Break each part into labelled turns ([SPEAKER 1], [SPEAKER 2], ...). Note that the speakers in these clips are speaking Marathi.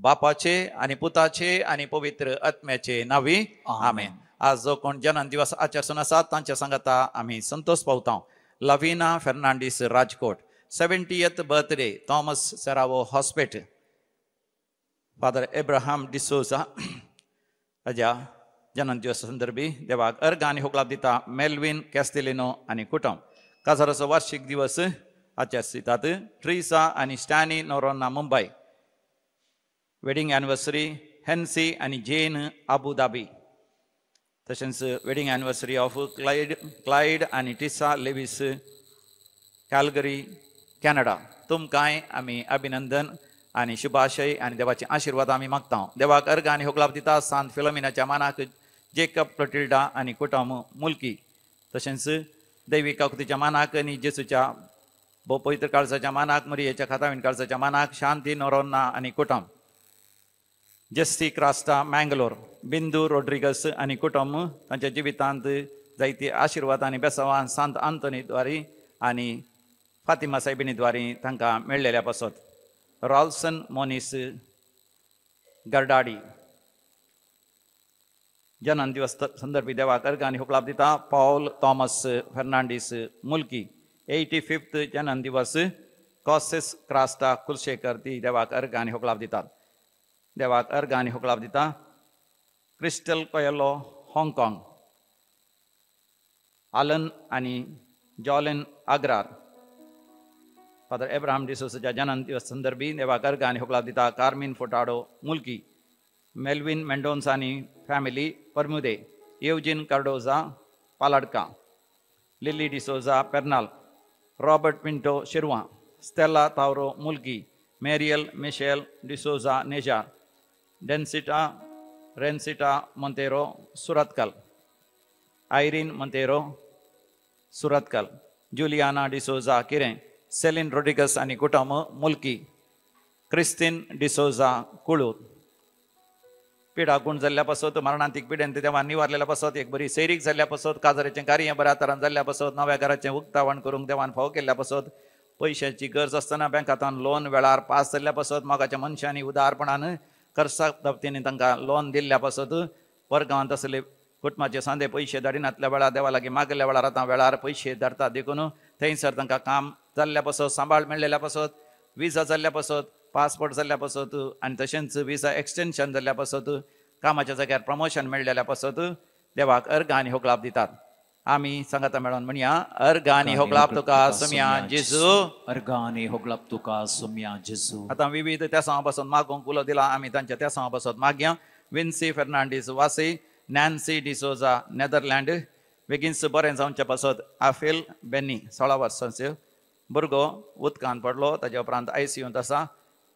[SPEAKER 1] बापाचे आणि पुताचे आणि पवित्र आत्म्याचे नावी आमेन. आज जो कोण जन्म दिवस आचरसून आसात तांच्या सांगाता आम्ही संतोष पावता. Lavina Fernandes Rajkot, 70th birthday Thomas Serrao hospital. Father Abraham D'Souza हाज्या जन्मदिवस संदर्भी देवाक अर्घ आनी होगलाप दिता. मेल्विन कॅस्टेलिनो आनी कुटुंब काजाराचो वार्षिक दिवस आचरतात. ट्रिसा आनी स्टॅनी नोरोना मुंबय. वेडिंग एनिवर्सरी हेन्सी आनी जेन आबू धाबी. तशेंच वेडिंग एनिवर्सरी ऑफ क्लायड आनी टिसा लेविस कॅलगरी कॅनडा. तुमकांय आमी अभिनंदन आनी शुभाशय आनी देवाचे आशिर्वाद आमी मागता. देवाक अर्घ आनी होगलाप दिता. सांत फिलोमिनाच्या मानाक जेकब क्लोटिल्डा आनी कुटुंब मुल्की. तशेंच दैवीक आकृतीच्या मानाक आनी जेसूच्या पवित्र काळजाच्या मानाक मरियेच्या खातावीन काळजाच्या मानाक शांती नोरोना आनी कुटुंब. जस्टी क्रास्टा मँगलोर. बिंदू रोड्रिगस आनी कुटुंब तांच्या जिवितांत जायती आशिर्वाद आनी बेसांवां सांत आंतोनी द्वारी आनी फातिमा सायबिनी द्वारी तांकां मेळ्ळेल्या पासत. रॉल्सन मोनिस गर्डाडी जन्म दिवस संदर्भी देवाक अर्घ आनी होगलाप दिता. पॉल थॉमस फेर्नांडीस मुल्की. 85th जन्म दिवस कॉसेस क्रास्टा कुलशेकर ती देवाक अर्घ आनी होगलाप दितात. देवाक अर्घ आनी होगलाप दिता. क्रिस्टल कोयलो हाँगकाँग. आलन आनी जॉलेन आग्रार. फादर एब्राहाम डिसोसाच्या जन्म दिवस संदर्भी देवाक अर्घ आनी होगलाप दिता. कार्मिन फोटाडो मुल्की. मेल्विन मेंडोन्स आनी family Permude. Eugene Cardoza Paladka. Lily D'Souza Pernal. Robert Pinto Shirva. Stella Tauro Mulki. Meriel Michelle D'Souza Nejar. Rencita Monteiro Surathkal. Irene Monteiro Surathkal. Juliana D'Souza Kirem. Celine Rodrigues आनी कुटुंब मुल्की. क्रिस्तीन डिसोजा कुळूर. पिडा गुण जाल्ल्या पासत मरणांतीक पिड्यान देवान निवारलेल्या पासत एक बरी सैरीक जाल्ल्या पासत काजाराचें कार्य बऱ्या तरान जाल्ल्या पासत नव्या घराचें उक्तावण करूंक देवान फाव केल्ल्या पासत पयशांची गरज आसतना बँकांतल्यान लोन वेळार पास जाल्ल्या पासत मोगाच्या मनशांनी उदारपणान कर्सा बाबतींनी तांकां लोन दिल्ल्या पासत वर्गांत आसले कुटुंबाचे सांदे पयशे धाडिनातल्या वेळार देवा लागीं मागल्या वेळार आतां वेळार पयशे धाडतात देखून थंयसर तांकां काम जाल्ल्या पासत सांबाळ मेळ्ळेल्या पासत विजा जाल्ल्या पासत पासपोर्ट जाल्ल्या पासत आनी तशेंच विजा एक्सटेन्शन जाल्ल्या पासत कामाच्या जाग्यार प्रमोशन मेळ्ळेल्या पासत देवाक अर्घ आनी होगलाप दितात. आमी सांगाता मेळोन म्हणया अर्घ आनी होगलाप तुका सोम्या जेजू.
[SPEAKER 2] अर्घ आनी होगलाप तुका सोम्या जेजू.
[SPEAKER 1] आतां विविध त्या सांगा पासून मागोंक उलो दिला आमी तांच्या त्या सांगा पासून मागया. विन्सी फेर्नांडीस वासी. Nancy D'Souza Netherland. बेगिन्स बरें जावचे पासत आफेल बेनी 16 वर्सांचो भुरगो उदकांत पडलो ताच्या उपरांत ICUंत आसा.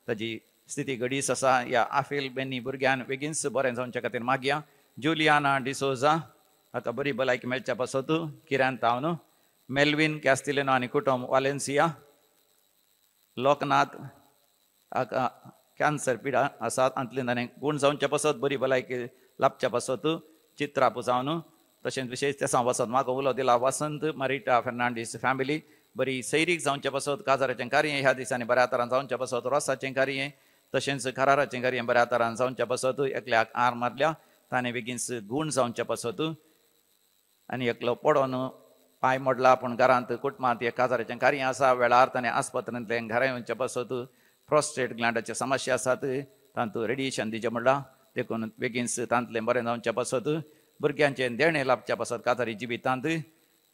[SPEAKER 1] ताजी स्थिती गडीस आसा. ह्या आफेल बेनी भुरग्यान बेगिन्स बरें जावचे खातीर मागया. जुलियाना डिसोजा आतां बरी भलायकी मेळच्या पासत किऱ्यान तावन. मेल्विन कॅस्टिलेनो आनी कुटुंब वालेन्सिया. लोकनाथ कॅन्सर पिडा आसा तांतल्यान ताणें गूण जावचे पासत बरी भलायकी लाभच्या पासत चित्रा पुजावन. तशेंच विशेश त्या पासत म्हाका उलो दिला. वसंत मारिटा फेर्नांडीस फॅमिली. बरी सैरीक जावचे पासत काजाराचें कार्य ह्या दिसांनी बऱ्या तरान जावचे पासत. रोसाचें कार्य तशेंच कराराचें कार्य बऱ्या तरान जावचे पासत. एकल्याक आर मारल्या ताणें बेगीनच गूण जावचे पासत. आनी एकलो पडोन पांय मोडला पूण घरांत कुटुंबांत एक काजाराचें कार्य आसा. वेळार ताणें आस्पत्रांतल्यान घरा येवचें पासत. प्रोस्टेट ग्लँडाचे समस्या आसात तांतूं रेडिएशन दिवचें म्हणला देखून बेगीनच तांतलें बरें जावचें पासत. भुरग्यांचें देणें लाभचें पासत काजारी जिवितांत.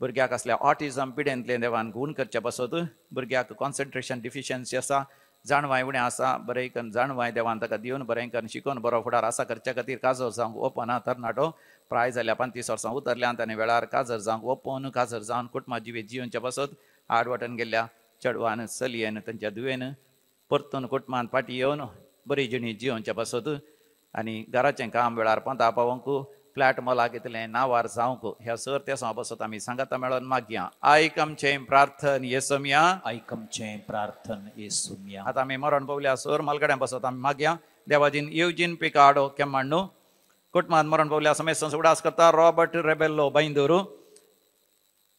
[SPEAKER 1] भुरग्याक असल्या ऑटिझम पिडेंतलें देवान गूण करचें पासत. भुरग्याक कॉन्सन्ट्रेशन डिफिशियन्सी आसा. जाणवाय उणें आसा. बरें करून जाणवाय देवान ताका दिवन बरें करून शिकून बरो फुडार आसा करचे खातीर काजर जावंक ओपन तरणाटो प्राय जाल्या 35 वर्सां उतरल्यान ताणें वेळार काजर जावंक ओपन काजर जावन कुटुंबा जिवीत जियोवचें पासत. आडवटन गेल्ल्या चेडवान चलयेन तांच्या दुवेन परतून कुटुंबांत फाटीं येवन बरी जिणी जियोवचें पासत. आनी घराचें काम वेळार पंता पावोवंक फ्लॅट मोलाक येतलें नांवार जावंक ह्या सर त्या पासत आमी सांगाता मेळोन मागया. आयकमचें प्रार्थन येसुम्या.
[SPEAKER 2] आयकमचें प्रार्थन येसुम्या.
[SPEAKER 1] आतां आमी मरण पावल्या सर मलगड्यां पासत आमी मागया. देवाजीन येवजीन पिकाडो केम्माण्णू. कुटुंबात मरण पावल्या समेत संस उडास करता रॉबर्ट रेबेल्लो बैंदूरू.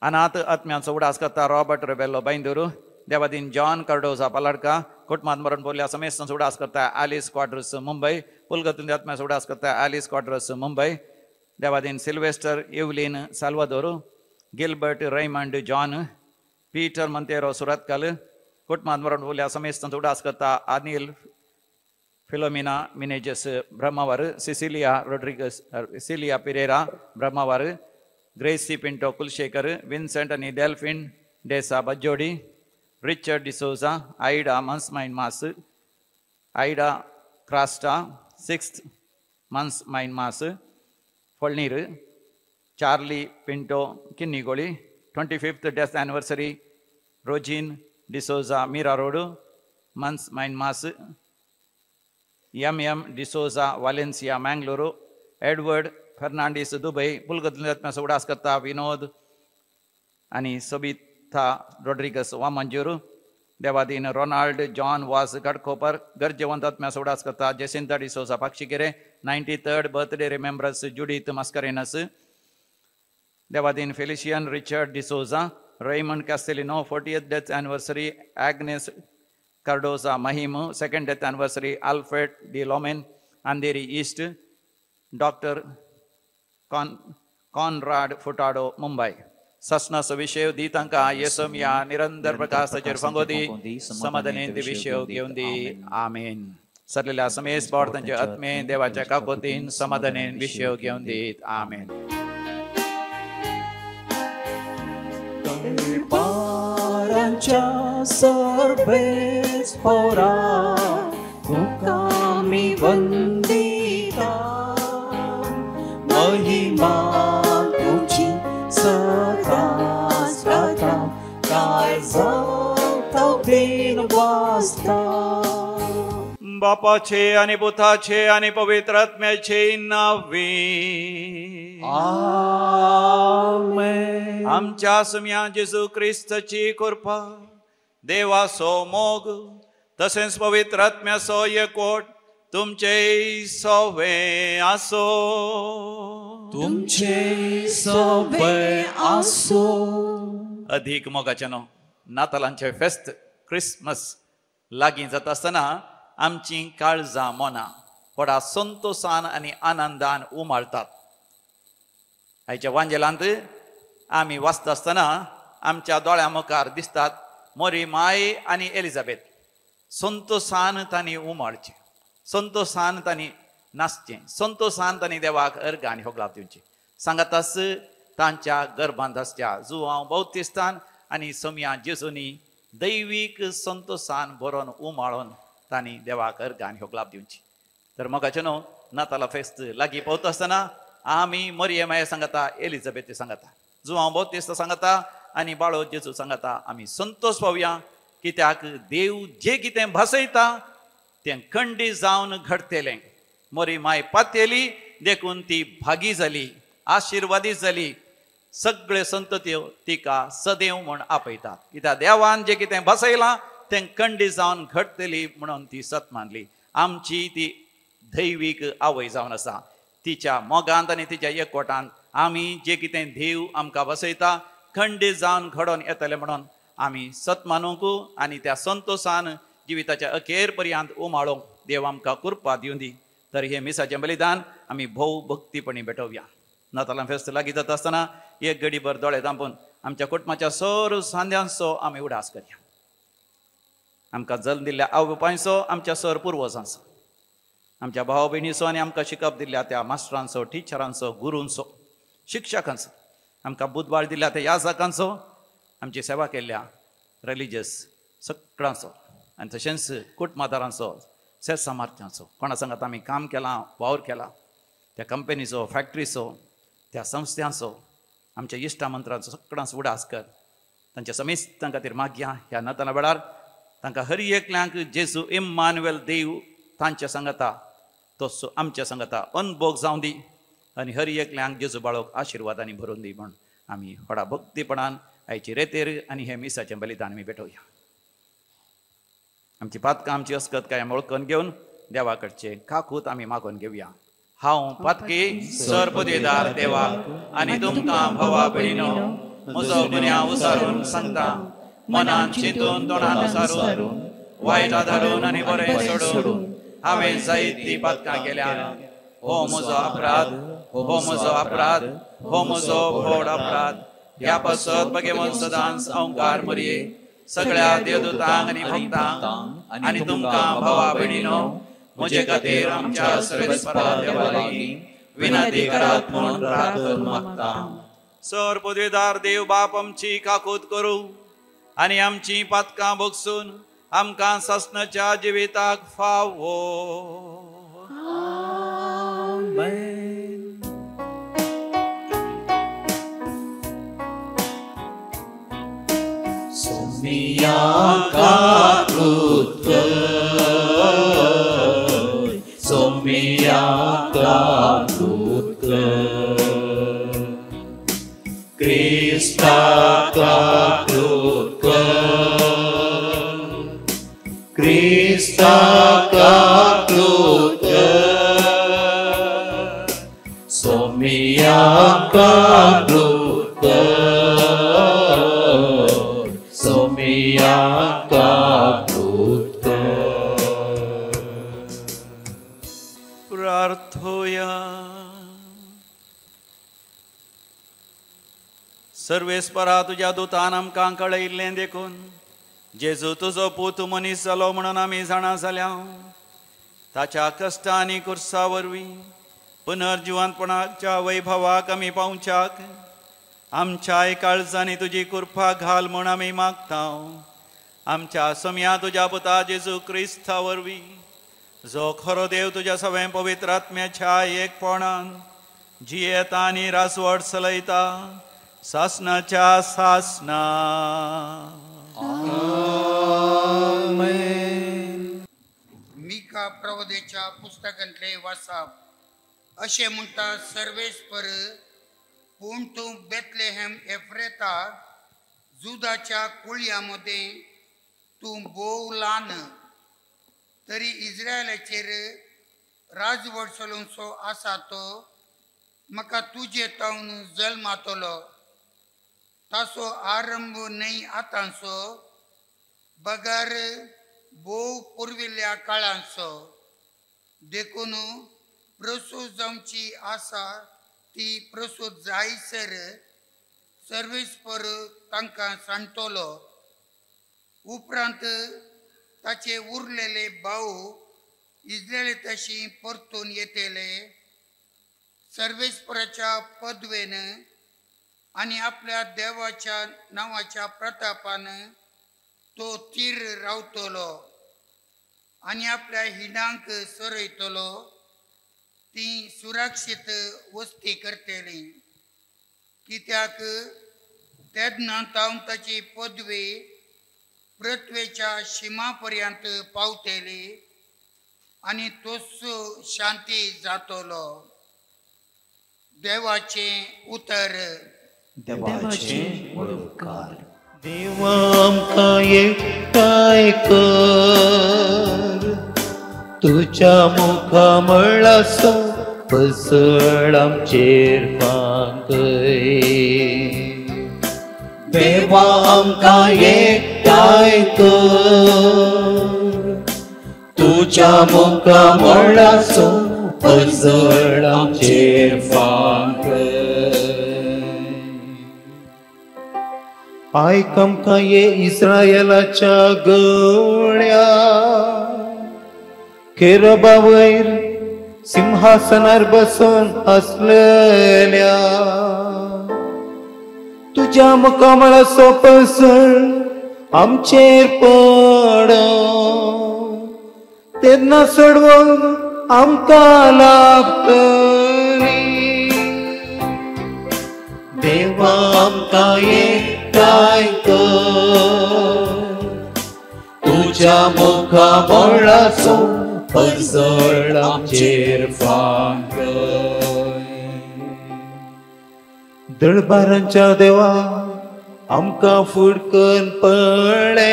[SPEAKER 1] अनाथ आत्म्यांचो उडास करता रॉबर्ट रेबेल्लो बैंदूरू. देवादीन जॉन कार्डोजा पालाडका. कुटुंबात मरण पावल्या समेत संस उडास करता ॲलिस क्वाड्रस मुंबई. पुलगतून आत्म्याचो उडास करता ॲलिस क्वाड्रस मुंबई. देवादीन Sylvester Evelyn Salvador. Gilbert Raymond John. Peter Monteiro Surathkal. कुटुंबात मरण पावल्या समेत संस उडास करता Anil Philomena Menezes Brahmavar. Cecilia Rodrigues Celia Pereira Brahmavar. Gracy Pinto Kulshekar. Vincent आणि Delphine D'Sa Bajjodi. Richard D'Souza. Ida month's mind mass. Ida Crasta 6th month's mind mass Folnir. Charlie Pinto Kinnigoli. 25th death anniversary Rosine D'Souza Mira road month's mind mass. M D'Souza Valencia मैंगलूरू. Edward Fernandes Dubai. पुलगतून उडास करता विनोद आणि सोबिथा रोड्रिगस वामंजूर. देवादीन रोनाल्ड जॉन वास गडकोपर. गरजेवंत आत्म्यास उडास करता Jacinta D'Souza Pakshikere. 93rd birthday remembrance Judith Mascarenhas. देवादीन Felician Richard D'Souza. Raymond Castelino 40th death anniversary. Agnes Cardoza Mahim 2nd death anniversary. Alfred D लोमेन Andheri east. Doctor Conrad Furtado Mumbai. ससनस विषय दीतंका येसोमिया निरंतर प्रकाश सजर फंगोदी समाधानेंदी विषय घेऊन दी. आमेन. सरलेल्या समेस पावड त्यांचे आत्मे देवाच्या काकोतीन समाधानेन विषय घेऊन देत. आमेन.
[SPEAKER 2] पारांच्या सर्वेस पोरा मुकामी वंदिता. महिमा तुझी सदा सदा काय जाता बिन वास्ता.
[SPEAKER 1] बापाचे आणि पुताचे आणि पवित्र आत्म्याचे नावे.
[SPEAKER 2] आमेन.
[SPEAKER 1] आमच्या सम्या जेजू ख्रिस्ताची कृपा देवासो मोग तसेच पवित्र आत्म्यासो एकवट तुमचे सोवे आसो.
[SPEAKER 2] तुमचे सोबे आसो.
[SPEAKER 1] अधिक मोगाच्यानो नातालांचे फेस्त क्रिसमस लागीं जाता आसतना आमची काळजां मनां व्हडा संतोषान आनी आनंदान उमाळटात. आयच्या वांजेलांत आमी वाचता आसतना आमच्या दोळ्या मुखार दिसतात मोरी माय आनी एलिझाबेथ. संतोषान तांणी उमाळचें. संतोषान तांणी नाचचें. संतोषान तांणी देवाक अर्घ आनी होगलाप दिवचें. सांगातास तांच्या गर्भांत आसच्या जुवांव बौतिस्तान आनी सम्या जेजूनी दैवीक संतोषान बरोवन उमाळोन तांणी देवाक अर्घ आनी होगलाप दिवची. तर मोगाचे न्हू नाताला फेस्त लागीं पावता आसतना आमी मरियमाय सांगता एलिझाबेथ सांगता जुवांव बौतिस्त सांगता आनी बाळो जेजू सांगता आमी संतोष पावया. कित्याक देव जे कितें भासयता तें खंडी जावन घडतलें. मोरी माय पातेली देखून ती भागी जाली आशिर्वादीत जाली. सगळे संतत्यो तिका सदैव म्हूण आपयतात. कित्याक देवान जे कितें भासयलां तें खंडी जावन घडतली म्हणून ती सत मानली. आमची ती दैवीक आवय जावन आसा. तिच्या मोगांत आनी तिच्या एकवटांत आमी जे कितें देव आमकां बसयता खंडी जावन घडोवन येतले म्हणून आमी सत मानूंक आनी त्या संतोषान जिविताच्या अखेर पर्यंत उमाळोंक देव आमकां कृपा दिवं दी. तर हे मिसाचें बलिदान आमी भोव भक्तीपणी भेटोवया. नातालां फेस्त लागीं जाता आसतना एक घडीभर दोळे धांपून आमच्या कुटुंबाच्या सर सांद्यांचो आमी उडास करया. आमकां जल्म दिल्ल्या आवय बापायचो आमच्या सर पुर्वजांचो आमच्या भाव भयणीचो आनी आमकां शिकप दिल्ल्या त्या मास्टरांचो टिचरांचो गुरूंचो शिक्षकांचो आमकां बुधवार दिल्ल्या त्या याजकांचो आमची सेवा केल्ल्या रिलिजियस सगळ्यांचो आनी तशेंच कुटुंबादारांचो सेर सामर्थ्याचो कोणा सांगात आमी काम केलां वावर केला त्या कंपनीचो फॅक्टरीचो त्या संस्थांचो आमच्या इश्टा मंत्रांचो सगळ्यांचो उडास कर. तांच्या समेस्तां खातीर मागया ह्या नाताला वेळार तांकां हर एकल्यांक जेजू इम्मानुएल देव तांच्या सांगता तो आमच्या सांगता अनभोग जावं दी आनी हर एकल्यांक जेजू बाळोक आशिर्वादांनी भरून दी म्हण आमी व्हडा भक्तीपणान आयची रेतेर आनी हे मिसाचें बलिदान आमी भेटोवया. आमची पातकां आमची अस्कत काय वळखून घेवन देवा कडचे काकूत आमी मागोवन घेवया. हांव पातकी सर पदवीदार देवाक आनी तुमकां भवा भयणीनो म्हजो गुन्यांव उसारून सांगता, मनान चिंतून तोंडान उसारून वायट आदारून आनी बरें सोडून हांवें जायतीं पातकां केल्यात. हो म्हजो अपराध, हो म्हजो अपराध, हो म्हजो व्हड अपराध. ह्या पासत भगवंत सदांच अवकार मरये सगळ्या देवदूतांक आनी भक्तांक आनी तुमकां भवा भयणीनो म्हजे खातीर आमच्या सर्वेस्परा देवा लागीं विनंती करात म्हूण प्रार्थना मागता. सर पदवीदार देव बाप आमची काकूत करूं आनी आमची पातकां भोगसून आमकां ससनाच्या जिविताक फावो.
[SPEAKER 2] Amen. Somia kakrut Somia kakrut Krista kakrut Krista kakrut Somia kakrut Somia kakrut.
[SPEAKER 1] प्रार्थोया. सर्वेस्परा तुज्या दुतान आमकां कळयिल्लें देखून जेजू तुजो पूत मनीस जालो म्हणून आमी जाणा जाल्या. ताच्या कश्टा आनी कुर्सा वरवीं पुनर्जिवंतपणाच्या वैभवाक आमी पावच्याक आमच्या काळजांनी तुजी कृपा घाल म्हूण आमी मागता. आमच्या सम्या तुज्या पुता जेजू क्रिस्ता वरवीं जो खरो देव तुज्या सगळें पवित्र आत्म्याच्या एकपणान जियेता आनी रासवड चलयता सासनाच्या सासना.
[SPEAKER 3] मिका प्रवदेच्या पुस्तकांतले वाचप. अशें म्हणटा, सर्वेस्पर पूण तूं बेथलेहेम एफ्रेता जुदाच्या कुळयामध्ये तूं बोव ल्हान तरी इस्रायलाचेर राजवट चलोवचो आसा तो म्हाका तुजे तावन जल्मातलो. ताचो आरंभ न्हय आतांचो बगार बोव पुर्विल्ल्या काळांचो. देखून प्रसूत जावची आसा ती प्रसूत जायसर सर्वेस्पर तांकां सांगतलो. उपरांत ताचे उरलेले भाऊ इस्रायली तशी परतून येतले. सर्वेस्पराच्या पदवेन आनी आपल्या देवाच्या नांवाच्या प्रतापान तो थीर रावतलो आनी आपल्या हिडांक सरयतलो. ती सुरक्षीत वस्ती करतली, कित्याक तेन्ना तावन ताची पदवी पृथ्वेच्या शिमा पर्यंत पावतली आनी तोच शांती जातलो. देवाचे उतर.
[SPEAKER 2] देवाचे उपकार.
[SPEAKER 4] देवा आमकां एकठांय कर, तुज्या मुखा मळासो पसळ आमचेर फांकय.
[SPEAKER 2] देवा आमकां एकठांय कर, तुज्या मुखा मळासो पसळ आमचेर फांकय.
[SPEAKER 4] आयक आमकां ये इस्रायलाच्या गवळ्या केरबा वयर सिंहासनार बसून असलेल्या तुज्या मुखामळाचो पसळ आमचेर पडो. तेन्ना सोडवून आमकां लाभतली.
[SPEAKER 2] देवा आमकां एकठांय कर, तुज्या मुखा मळाचो पसळ आमचेर फांकय.
[SPEAKER 4] दळबारांच्या देवा आमकां फुडकन पळय.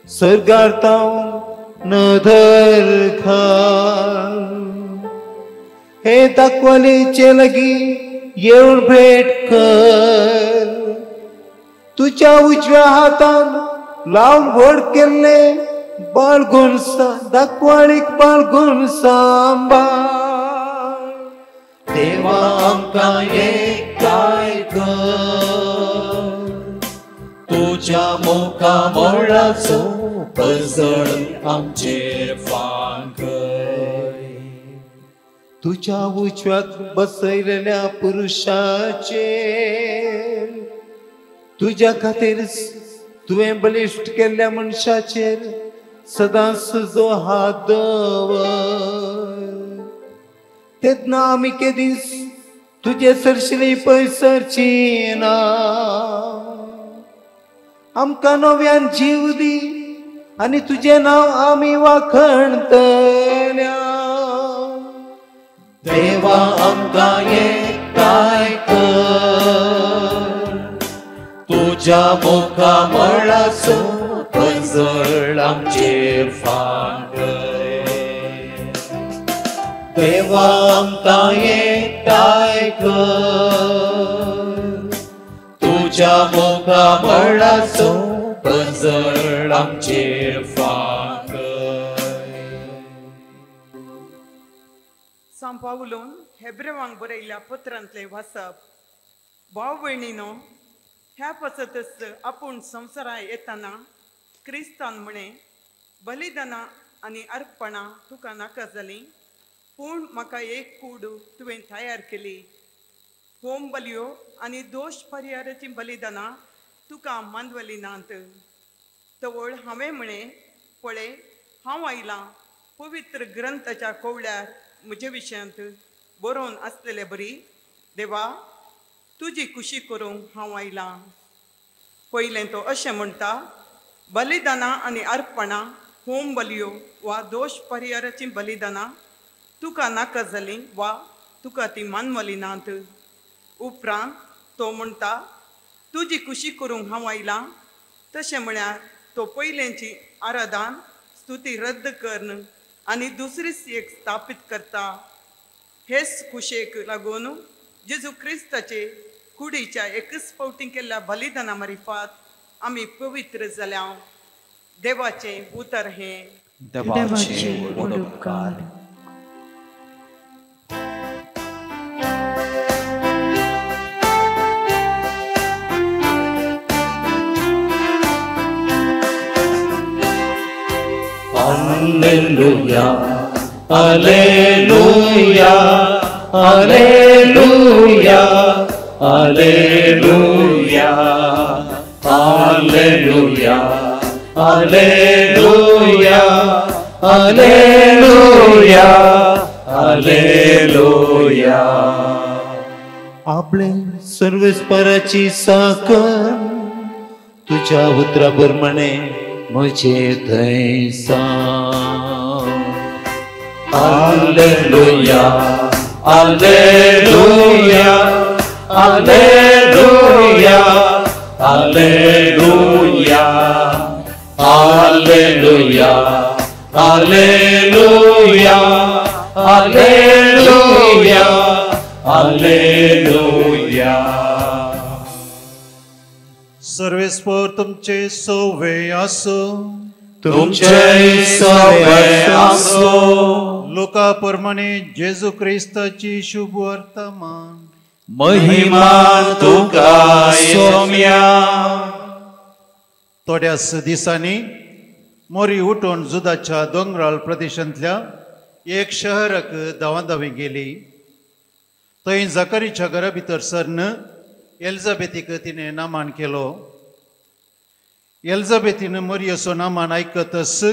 [SPEAKER 4] सर्गार तावन नदर घाल, हे दाखवलेचे लगी येऊन भेट कर. तुझ्या उजव्या हातान लावून व्हड केल्ले बाळगून दाखवाळीक बाळगून सांबाळ.
[SPEAKER 2] देवा आमकां एकठांय कर, तुझ्या मुखा मोळाचो पजळ आमचेर फांकय.
[SPEAKER 4] तुझ्या उजव्यात बसयलेल्या पुरुषाचेर, तुझ्या खातीर तुवें बलिश्ट केल्ल्या मनशाचेर सदांच जो हात दवर. तेन्ना आमी केदीस तुजे सरशिली पयसरची ना. आमकां नव्यान जीव दी आनी तुझे नांव आमी वाखणतल्या.
[SPEAKER 2] देवा आमकां एकठांय कर, तुझ्या मुखा मळाचो पजळ आमचेर फांकय. देवा आमकां एकठांय कर, तुझ्या मुखा मळाचो पजळ आमचेर फांकय.
[SPEAKER 5] सांपाव उलोवन हेब्रेवांक बरयल्ल्या पत्रांतले वाचप. भाव भयणीनो, ह्या पसतच आपूण संवसारांत येतना क्रिस्तान म्हणे बलिदानां आनी अर्पणां तुका नाका जालीं, पूण म्हाका एक कूड तुवें तयार केली. होम बलियो आनी दोश परिहाराची बलिदानां तुका मानवली नात. तवळ हांवें म्हणे, पळय हांव आयलां. पवित्र ग्रंथाच्या कवळ्यार म्हजे विशयांत बरोवन आसलेले बरी. देवा, तुजी खुशी करूंक हांव आयलां. पयलें तो अशें म्हणटा, बलिदानां आनी अर्पणां, होम बलियो वा दोश परिहाराची बलिदानां तुका नाका जालीं वा तुका ती मानवली नात. उपरांत तो म्हणटा, तुजी खुशी करूंक हांव आयलां. तशें म्हळ्यार तो पयलेंची आराधन स्तुती रद्द करन आनी दुसरी एक स्थापीत करता. हेच खुशेक लागून जेजू क्रिस्ताचे कुडीच्या एकच फावटी केल्ल्या बलिदाना मार्फत आमी पवित्र जाल्या. देवाचें उतर हें.
[SPEAKER 2] देवाचे उपकार. Hallelujah, Hallelujah, Hallelujah, Hallelujah, Hallelujah, Hallelujah, Hallelujah, Hallelujah.
[SPEAKER 4] आपले सर्वेस्पराची साकर तुझ्या उतराप्रमाणे म्हजे थंयसा.
[SPEAKER 2] Hallelujah, Hallelujah, Hallelujah, Hallelujah, Hallelujah, Hallelujah, Hallelujah, Hallelujah.
[SPEAKER 6] सर्वेस्पर तुमचे सोवे असो.
[SPEAKER 2] तुमचे सवे असो.
[SPEAKER 6] लोका प्रमाणे जेजू क्रिस्ताची शुभ वर्तमान.
[SPEAKER 2] महिमा तुका सोम्या.
[SPEAKER 6] थोड्याच दिसांनी मोरी उठून जुदाच्या दोंगराळ प्रदेशांतल्या एक शहराक धांवाधांवी गेली. थंय जकरीच्या घरा भितर सरन एलिझाबेथीक तिणें नामान केलो. एलिझाबेथीन मोरयेचो नामान आयकतच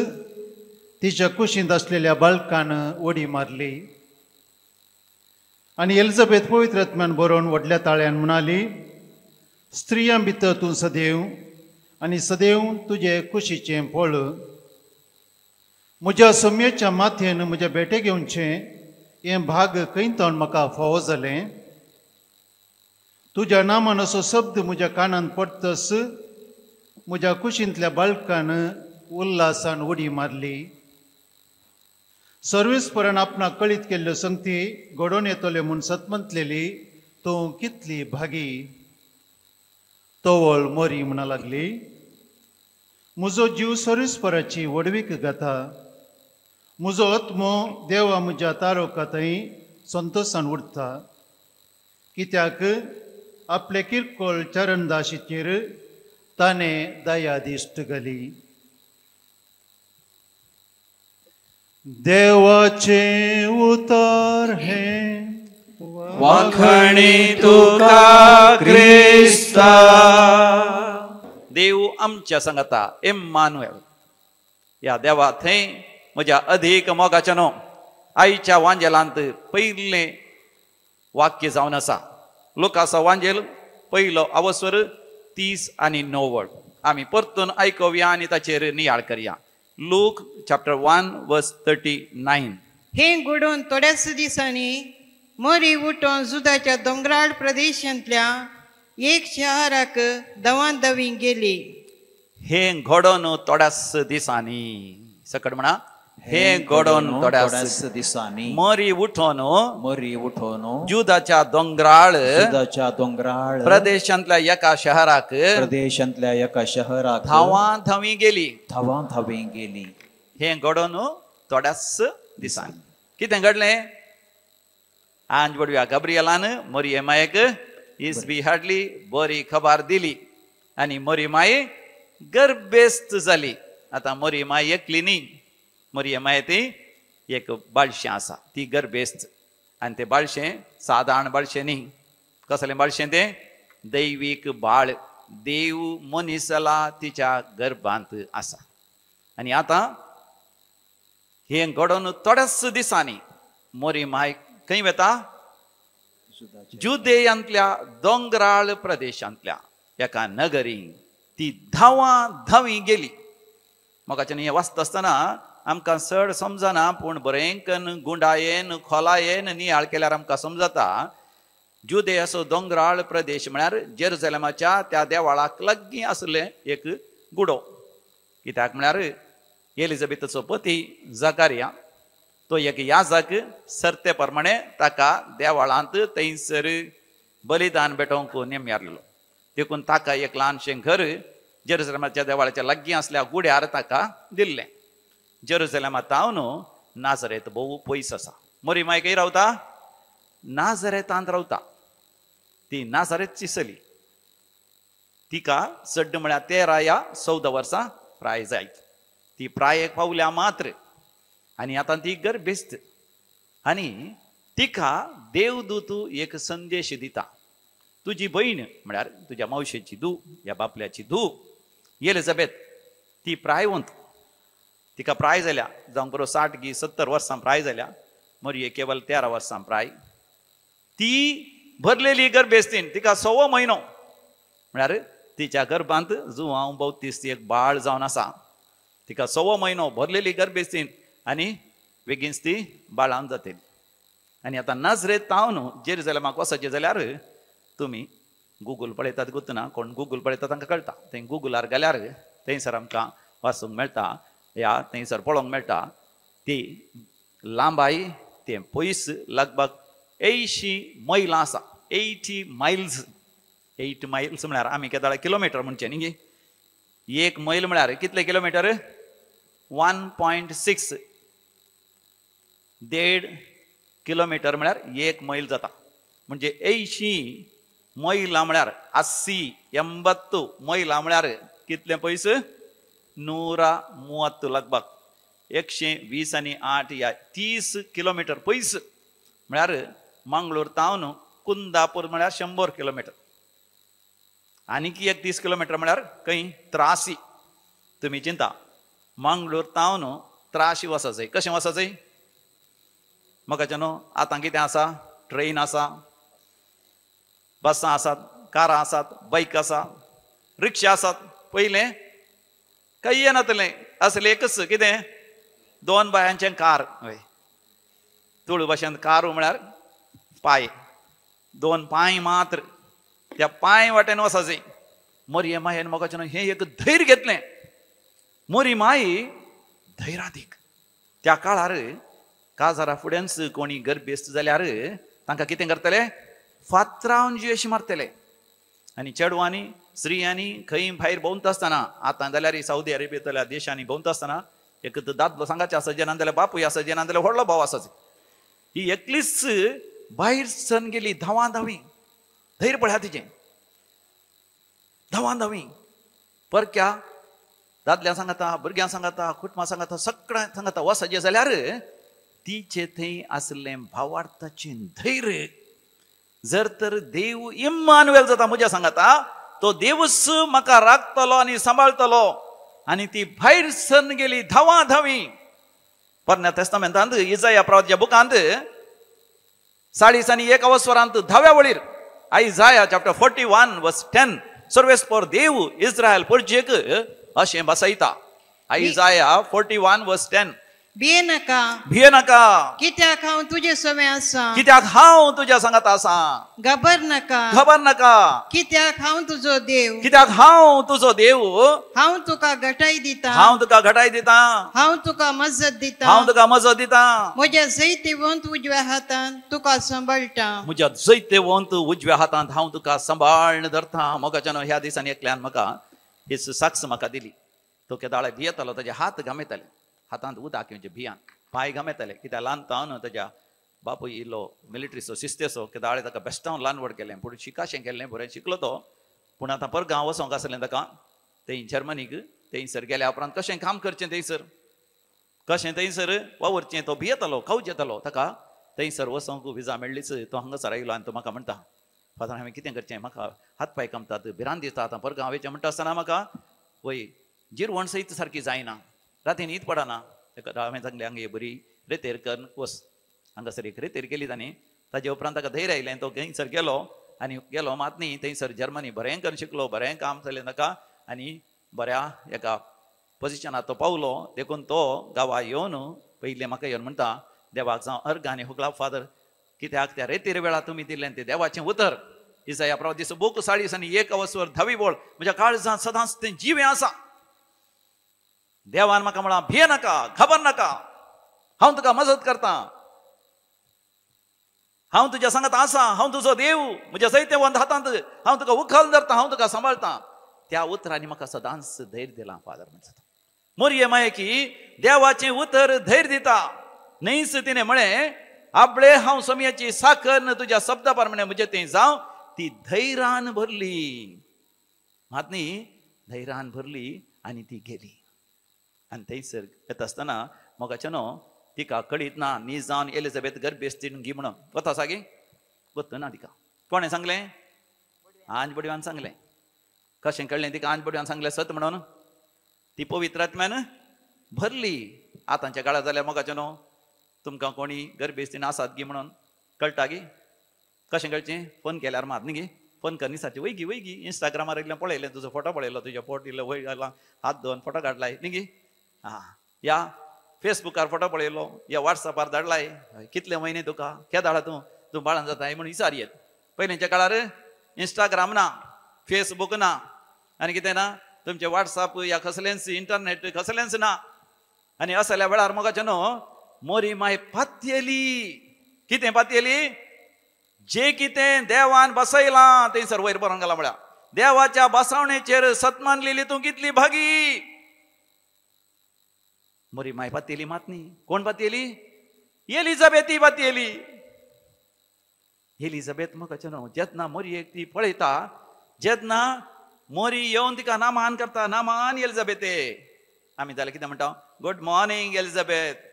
[SPEAKER 6] तिच्या कुशींत आसलेल्या बाळकान उडी मारली. आनी एलिझाबेथ पवित्र आत्म्यान बरोवन व्हडल्या ताळ्यान म्हणाली, स्त्रियां भितर तूं सदैव आनी सदैव तुजे कुशीचें फळ. म्हज्या सोम्येच्या माथयेन म्हजे बेटे घेवचें हें भाग खंयतण म्हाका फावो जालें. तुज्या नामान असो शब्द म्हज्या कानांत पडटस म्हज्या कुशींतल्या बाळकान उल्हासान उडी मारली. सर्वीस परन आपणाक कळीत केल्ल्यो संगती घडोवन येतले म्हूण सतमंतलेली तूं कितली भागी. तोवळ मोरी म्हणा लागली, म्हजो जीव सर्वीसपराची वडवीक घाता. म्हजो आत्मो देवा म्हज्या तारोका थंय संतोशान उरता. कित्याक आपले किरकोळ चरणदाशीचेर ताणें दया दिश्ट घाली. देवाचे उतार हे
[SPEAKER 2] वाखणी तुका क्रिस्ता.
[SPEAKER 1] देव आमच्या सांगता इम्मानुएल. या देवा थंय म्हज्या अधिक मोगाच्या न्हू आईच्या वांजेलांत पयले वाक्य जावन आसा. लुकाचो वांजेल पयलो अवस्वर 30 आणि 90. आमी परतून आयकुया आनी ताचेर नियाळ करया. लूक चॅप्टर 1 वर्स 39.
[SPEAKER 7] हे घडोवन थोड्याच दिसांनी मोरी उठोन जुदाच्या दोंगराळ प्रदेशांतल्या एक शहराक दवांदवी गेली.
[SPEAKER 1] हे घडोवन थोड्याच दिसांनी. सकट म्हणा, हे घडोवन थोड्याच
[SPEAKER 2] दिसांनी
[SPEAKER 1] मोरी उठोन
[SPEAKER 2] मोरी उठोन
[SPEAKER 1] जुदाच्या दोंगराळ
[SPEAKER 2] जुदाच्या दोंगराळ
[SPEAKER 1] प्रदेशांतल्या एका शहराक
[SPEAKER 2] प्रदेशांतल्या एका शहराक
[SPEAKER 1] धावां धावी गेली.
[SPEAKER 2] धावां धावी गेली.
[SPEAKER 1] हे घडोवन थोड्याच दिसांनी. कितें घडलें? आंज बडव्या गब्रियलान मोरयेमायेक इसबी हाडली, बरी खबर दिली आनी मोरयेमाय गर्भेस्त जाली. आतां मोरयेमाय एकली न्ही, मोरयेमाय ती एक बाळशें आसा, ती गर्भेस्त. आनी तें बाळशें सादारण बाळशें न्ही. कसलें बाळशें तें? दैवीक बाळ. देव मनीसला तिच्या गर्भांत आसा. आनी आतां हे घडोवन थोड्याच दिसांनी मोरयेमाय खंय वता? जुदेयांतल्या दोंगराळ प्रदेशांतल्या एका नगरी ती धावां धावी गेली. मोगाच्यान हें वाचता आसतना आमकां चड समजना, पूण बरेंकन गुंडायेन खोलायेन नियाळ केल्यार आमकां समजता. जुदे असो दोंगराळ प्रदेश म्हळ्यार जेरुसलेमाच्या त्या देवाळाक लागीं आसलें एक गुडो. कित्याक म्हळ्यार एलिझाबेथचो पती जकारिया तो एक याजक सर्ते प्रमाणे ताका देवाळांत थंयसर बलिदान भेटोवंक नेमयारलो. देखून ताका एक ल्हानशें घर जेरुसलेमाच्या देवाळाच्या लागीं असल्या गुड्यार ताका दिल्लें. जेरुसलेमांतावन नाजरेत भोव पयस आसा. मोरयेमाय खंय रावता? नाजरेतांत रावता. ती नाजरेतची चली. तिका चड म्हळ्यार 13 या 14 वर्सां प्राय जायत. ती प्रायेक पावल्या मात्र आनी आतां ती गर्भेस्त. आनी तिका देवदूत एक संदेश दिता. तुजी बहीण म्हळ्यार तुज्या मावशेची धूव, ह्या बापल्याची धूव एलिझाबेथ, ती प्रायवंत. तिका प्राय जाल्या जावं बरो 60 की 70 वर्सां प्राय जाल्या. मोरये केवळ 13 वर्सां प्राय. ती भरलेली गर्भेस्तीन तिका 6वो म्हयनो म्हळ्यार तिच्या गर्भांत जुवांव 32 एक बाळ जावन आसा. तिका 6वो म्हयनो भरलेली गर्भेस्तीन आनी बेगीनच ती बाळान जातली. आनी आतां नाजरेत तावन जेरुसलेमाक वचचें जाल्यार तुमी गुगल पळयतात गुतना, कोण गुगल पळयता तांकां कळटा. थंय गुगलार गेल्यार थंयसर आमकां वाचूंक मेळटा, या थंयसर पळोवंक मेळटा. ती लांबाई तें पयस लगभग 80 मैलां आसा. 80 मायल्स. 8 मायल्स म्हळ्यार आमी केदाळ किलोमिटर म्हणचे न्ही. 1 मैल म्हळ्यार कितले किलोमिटर? 1.6. 1.5 किलोमिटर म्हळ्यार 1 मैल जाता. म्हणजे 80 मैलां म्हळ्यार 80 मैलां म्हळ्यार कितले पयस? 130 लगभग 120 आनी 8 या 30 किलोमिटर पयस. म्हळ्यार मंगळूर तावन कुंदापूर म्हळ्यार 100 किलोमिटर. आनीक एक 30 किलोमिटर म्हळ्यार खंय? त्रासी. तुमी चिंता, मंगळूर तावन त्रासी वचचंय. कशें वचचंय? म्हाका न्हू आतां कितें आसा? ट्रेन आसा, बसां आसात, कारां आसात, बायक आसा, रिक्षा आसात. पयलें काही नातलें. असलें एकच कितें? 2 बायांचें कार. हय, तुळू भाशेंत कारू म्हळ्यार पांय. 2 पांय मात्र. त्या पांय वाटेन वचचें. मोरयेमायेन म्हाका हें एक धैर्य घेतलें. मोरयेमाय धैर्यादीक. त्या काळार काजारा फुड्यांच कोणी गर्भेस्त जाल्यार तांकां कितें करतले फातरावन जीवेशी मारतले आनी चेडवांनी स्त्रियांनी खंय भायर भोंवता आसतना आतां जाल्यार सावदी अरेबियेंतल्या देशांनी भोंवता आसतना एक दादलो सांगाचे आसा जेन्ना जाल्यार बापूय आसा जेन्ना जाल्यार व्हडलो भाव आसा ही एकलीच भायर सण गेली धांवा धांवी धैर्य पळया तिचें धांवा धांवी परक्या दादल्यां सांगता भुरग्यां सांगता कुटुंबां सांगता सगळ्यां सांगता वसाचे जाल्यार तिचे थंय आसलें भावार्थाचें धैर्य जर तर देव इम्मानुएल जाता म्हज्या सांगता तो देवच म्हाका राखतलो आनी सांबाळटलो आनी ती भायर सण गेली धांवा धांवी पोरण्या तेस्तामेंतांत इसाया प्रवादीच्या बुकांत 41 वस्वरांत 10व्या वळीर आयजाया चॅप्टर 41 वर्स 10 सर्वेस्पर देव इस्रायल परजेक अशें बसयता आयजाया 41 वर्स 10
[SPEAKER 7] भियेनाका
[SPEAKER 1] भियेनाका
[SPEAKER 7] कित्याक हांव तुजे सवे आसा
[SPEAKER 1] कित्याक हांव तुज्या सांगात आसा
[SPEAKER 7] घाबरनाका
[SPEAKER 1] घाबरनाका
[SPEAKER 7] कित्याक हांव तुजो देव
[SPEAKER 1] कित्याक हांव तुजो देव
[SPEAKER 7] हांव तुका घटाय दिता
[SPEAKER 1] हांव तुका घटाय दिता
[SPEAKER 7] हांव तुका मजत दिता
[SPEAKER 1] हांव तुका मजत दिता
[SPEAKER 7] म्हज्या जैतिवंत उजव्या हातान तुका सांबाळटा
[SPEAKER 1] म्हज्या जैतिवंत उजव्या हातांत हांव तुका सांबाळन धरता मोगाच्यान ह्या दिसांनी एकल्यान म्हाका ही साक्ष म्हाका दिली तो केदाळे भियेतालो ताजे हात घामयताले हातांत उदक म्हणजे भियान पांय घामयताले कित्याक ल्हानतावन ताज्या बापूय इल्लो मिलिटरीचो शिस्तेचो केदाळे ताका बेश्टावन ल्हान व्हड केलें पूण शिकाशें केल्लें बरें शिकलो तो पूण आतां परगांव वचोंक आसलें ताका थंय जर्मनीक थंयसर गेल्या उपरांत कशें काम करचें थंयसर कशें थंयसर वावरचें तो भियेतालो खावचें येतालो ताका थंयसर वचोंक विजा मेळ्ळीच तो हांगासर आयलो आनी तो म्हाका म्हणटा फादर हांवें कितें करचें म्हाका हात पांय कामतात भिरांत दिसता आतां परगांव वयचें म्हणटा आसतना म्हाका वय जिरवण सयत सारकी जायना रातीन न्हीद पडना ताका हांवें सांगलें हांगा ये बरी रेतेर कर वस हांगासर एक रेतेर केली तांणी ताजे उपरांत ताका धैर्य आयलें तो थंयसर गेलो मात न्ही थंयसर जर्मनी बरें करून शिकलो बरें काम जालें ताका आनी बऱ्या एका पोजिशनार तो पावलो देखून तो गांवां येवन पयलें म्हाका येवन म्हणटा देवाक जावं अर्घ आनी हुगला फादर कित्याक त्या रेतेर वेळार तुमी दिल्लें तें देवाचें उतर इसाया प्रवादीचो बूक 41 वस्वर 10वी वळ म्हज्या काळजांत सदांच तें जिवें आसा देवान म्हाका म्हळां भिये नाका खबर नाका हांव तुका मजत करता हांव तुज्या सांगात आसा हांव तुजो देव म्हज्या जैतिवंत हातांत हांव तुका उखल धरता हांव तुका सांबाळटा त्या उतरांनी म्हाका सदांच धैर्य दिलां फादर म्हणटा मोरये माये की देवाचें उतर धैर्य दिता न्हयच तिणें म्हळें आपले हांव समयाची साखर न तुज्या शब्दा प्रमाणे म्हजें तें जावं ती धैर्यान भरली मात न्ही धैर्यान भरली आनी ती गेली आनी थंयसर येता आसतना मोगाचें न्हू तिका कळीत ना न्ही जावन एलिझाबेथ गर्भेस्तीन घी म्हणून वता सागी वता ना तिका कोणें सांगलें आंज बडव्यान सांगलें कशें कळ्ळें तिका आंज बडव्यान सांगलें सत म्हणून ती पवित्र आत्म्यान भरली आतांच्या काळार जाल्यार मोगाचें न्हू तुमकां कोणी गर्भेस्तीन आसात गी म्हणून कळटा गी कशें कळचें फोन केल्यार मात न्ही गे फोन कर न्ही वय गी इंस्टाग्रामार येयलें पळयलें तुजो फोटो पळयलो तुज्या फोट इल्लो वयर घाला हात धुवन फोटो काडलाय न्ही गे या फेसबुकार फोटो पळयलो या वॉट्सॅपार धाडलाय कितले म्हयने तुका केदाळा तूं बाळान जाताय म्हणून विचारयेत पयलींच्या काळार इंस्टाग्राम ना फेसबूक ना आनी कितें ना तुमचे वॉट्सॅप या कसलेंच इंटरनेट कसलेंच ना आनी असल्या वेळार मोगाचें न्हू मोरी माय पातयेली कितें पातयेली जे कितें देवान बसयलां थंयसर वयर बरोवन गेला म्हळ्यार देवाच्या बसवणेचेर सतमान लिहिली तूं कितली भागी मोरी माय पातयेली मात न्ही कोण पातयेली एलिझाबेथी पातयेली एलिझाबेथ मोगाचें न्हू जेन्ना मोरयेक ती पळयता जेन्ना मोरी येवन तिका नामान करता नामान एलिझाबेथे आमी जाल्यार कितें म्हणटा गुड मॉर्निंग एलिझाबेथ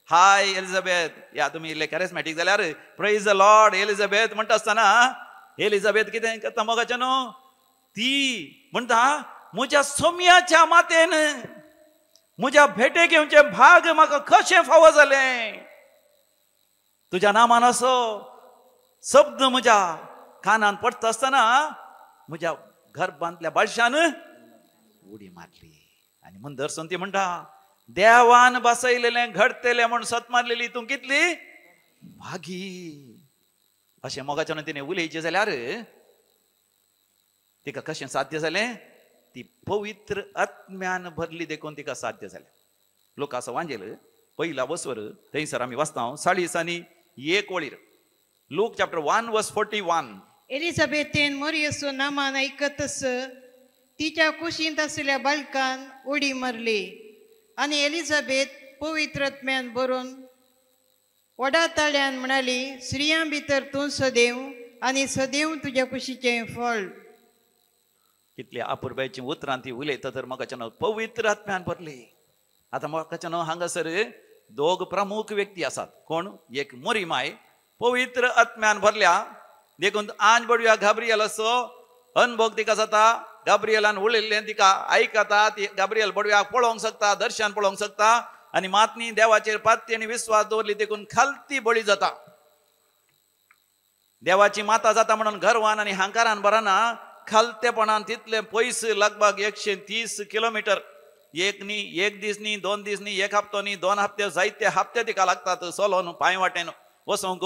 [SPEAKER 1] हाय एलिझाबेथ या तुमी इल्ले कॅरिस्मॅटीक जाल्यार प्रेज द लॉर्ड एलिझाबेथ म्हणटा आसतना एलिझाबेथ कितें करता मोगाचें न्हू ती म्हणटा म्हज्या सोम्याच्या मातेन म्हज्या भेटे घेवचे भाग म्हाका कशें फावो जालें तुज्या नामान असो शब्द म्हज्या कानान पडटा आसतना म्हज्या गर्भांतल्या बाळशान उडी मारली आनी म्हण दर्शन ती म्हणटा देवान बसयलेलें घडतलें म्हूण सत मारलेली तूं कितली भागी अशें मोगाचें तिणें उलयचें जाल्यार तिका कशें साध्य जालें ती पवित्र आत्म्यान भरली देखून तिका साध्य जालें लोकांचो वांजेल पहिला बसवर थंयसर आमी वाचता 40 आनी 1 वळीर. लूक चॅप्टर 1 वर्स 41.
[SPEAKER 7] एलिझाबेथेन मोरियसो नामान ऐकतस तिच्या कुशींत असलेल्या बालकान उडी मारली आणि एलिझाबेथ पवित्रत्म्यान भरून वडाताळ्यान म्हणाली, स्त्रियां भितर तूं सदैव आणि सदैव तुझ्या कुशीचें फळ.
[SPEAKER 1] कितल्या अपुरबायची उतरां ती उलयता तर म्हाका पवित्र आत्म्यान भरली. आतां म्हाका हांगासर दोग प्रमुख व्यक्ती आसात. कोण? एक मोरी माय पवित्र आत्म्यान भरल्या देखून आंज बडव्या गाब्रियल असो अनुभव तिका जाता. गाब्रियलान उलयल्लें तिका आयकता. ती गाब्रियल बडव्याक पळोवंक शकता, दर्शन पळोवंक शकता आणि मातनी देवाचेर पाती आनी विश्वास दवरली देखून खालती बळी जाता. देवाची माता जाता म्हणून गर्वान आनी हांकारान बराना, खालतेपणान तितले पयस लगभग 130 किलोमीटर. एक दीस न्ही, 2 दीस न्ही, 1 हप्तो न्ही, 2 हप्ते, जायते हप्ते तिका लागतात चलोन पांय वाटेन वसोंक.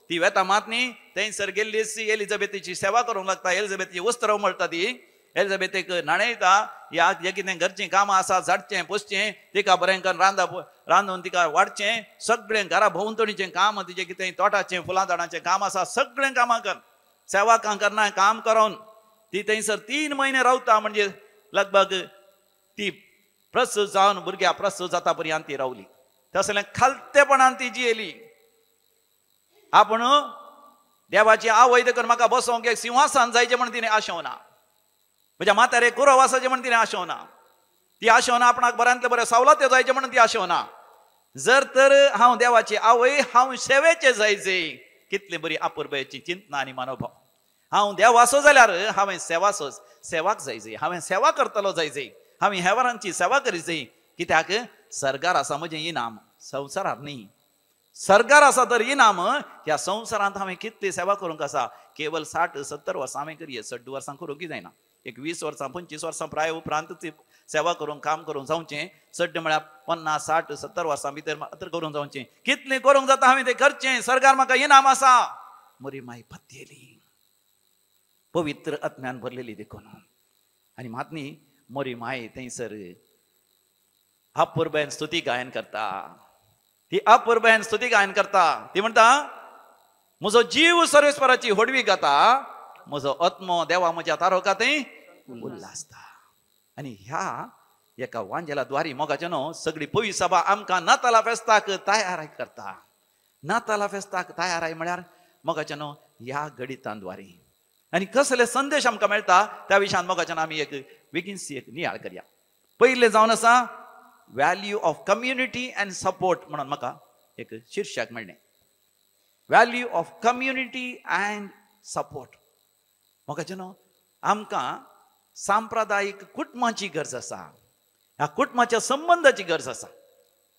[SPEAKER 1] ती वेता मातनी थंयसर गेल्ली एलिझाबेथीची सेवा करूंक लागता. एलिझाबेथीची वस्त्र उमळटा. ती एलिझाबेथीक न्हाणयता. ह्या जे कितें घरचीं कामां आसा, झाडचें पुसचें, तिका बरें करून रांदून तिका वाडचें, सगळें घरा भोंवतणीचें काम, तिचें कितें तोटाचें फुलां झाडांचें काम आसा, सगळें कामां कर. सेवा करना काम करून ती थंयसर 3 म्हयने रावता. म्हणजे लगभग ती प्रसूत जावन भुरग्या प्रसूत जाता पर्यंत ती रावली. तसलें खालतेपणान ती जियेली. आपूण देवाची आवय देखून म्हाका बसोवंक एक सिंहासन जायचें म्हण तिणें आशेवना. म्हज्या मातारे कुरव आसाचें म्हण तिणें आशेवना. ती आशेवना आपणाक बऱ्यांतले बरे सवलत्यो जायचे म्हणून ती आशेवना. जर तर हांव देवाची आवय, हांव सेवेचे जायचे. कितली बरी अपुरबायेची चिंतना आनी मनोभाव. हांव देवाचो जाल्यार हांवें सेवाक जायचे. हांवें सेवा करतलो जायचे. हांवें हेवरांची सेवा करीची. कित्याक सरकार आसा म्हजें इनाम, संवसारांत न्ही. सरकार आसा तर इनाम ह्या संवसारांत हांवें कितली सेवा करूंक आसा. केवळ 60-70 वर्सां हांवें करी, 60 वर्सां करूंक जायना. एक 20 वर्सां 25 वर्सां प्राय उपरांत ती सेवा करूंक काम करूंक जावचें. 60 म्हळ्यार 50-60-70 वर्सां भितर मात्र करूंक जावचें. कितलें करूंक जाता हांवें तें करचें. सरकार म्हाका इनाम आसा. मोरी माय पत्तेली, पवित्र आत्म्यान भरलेली देखून. आनी मातनी मोरी माय थंयसर अपुरबायन स्तुती गायन करता. ती अपुरबायन स्तुती गायन करता. ती म्हणटा, म्हजो जीव सर्वेस्पराची होडवी गाता, म्हजो आत्मो देवा म्हज्या तारोकातय उल्हासता. आनी ह्या एका वांजेला द्वारी मोगाचे न्हू सगळी पवी सभा आमकां नाताला फेस्ताक तयार करता. नाताला फेस्ताक तयार म्हळ्यार मोगाचे न्हू ह्या गडितां द्वारी. आनी कसले संदेश आमकां मेळटा त्या विशयान मोगाच्यान आमी एक बेगिनसी एक नियाळ करया. पयले जावन आसा value of community and support म्हणून म्हाका एक शीर्षक मेळ्ळें. Value of community and support. मोगाचे न्हू आमकां सांप्रदायिक कुटुंबाची गरज आसा. ह्या कुटुंबाच्या संबंधाची गरज आसा.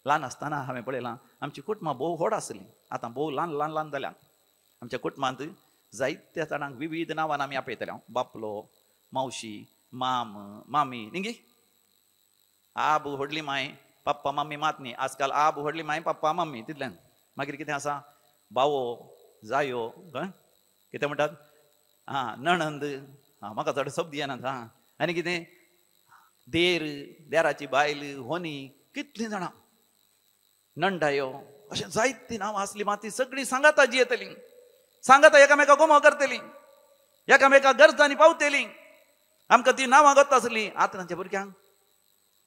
[SPEAKER 1] ल्हान आसतना हांवें पळयलां आमची कुटुंबां भोव व्हड आसलीं. आतां भोव ल्हान जाल्यां. आमच्या कुटुंबांत जायत्या जाणांक विविध नांवान आमी आपयतले. बापलो, मावशी, माम, मामी, निंगी आब व्हडली माय, पप्पा मम्मी मात न्ही. आजकाल आब व्हडली माय, पप्पा मम्मी तितल्यान. मागीर कितें आसा भावो, जायो, कितें म्हणटात नणंद, म्हाका चड शब्द येनात. आनी कितें देर, देराची बायल, होनी, कितलीं जाणां नंडायो, अशें जायतीं नांवां आसलीं. मात ती सगळीं सांगाता जियेतलीं. सांगाता एकामेका गोमो करतलीं, एकामेका गरजांनी पावतलीं. आमकां ती नांवां गोत आसलीं. आतांच्या भुरग्यांक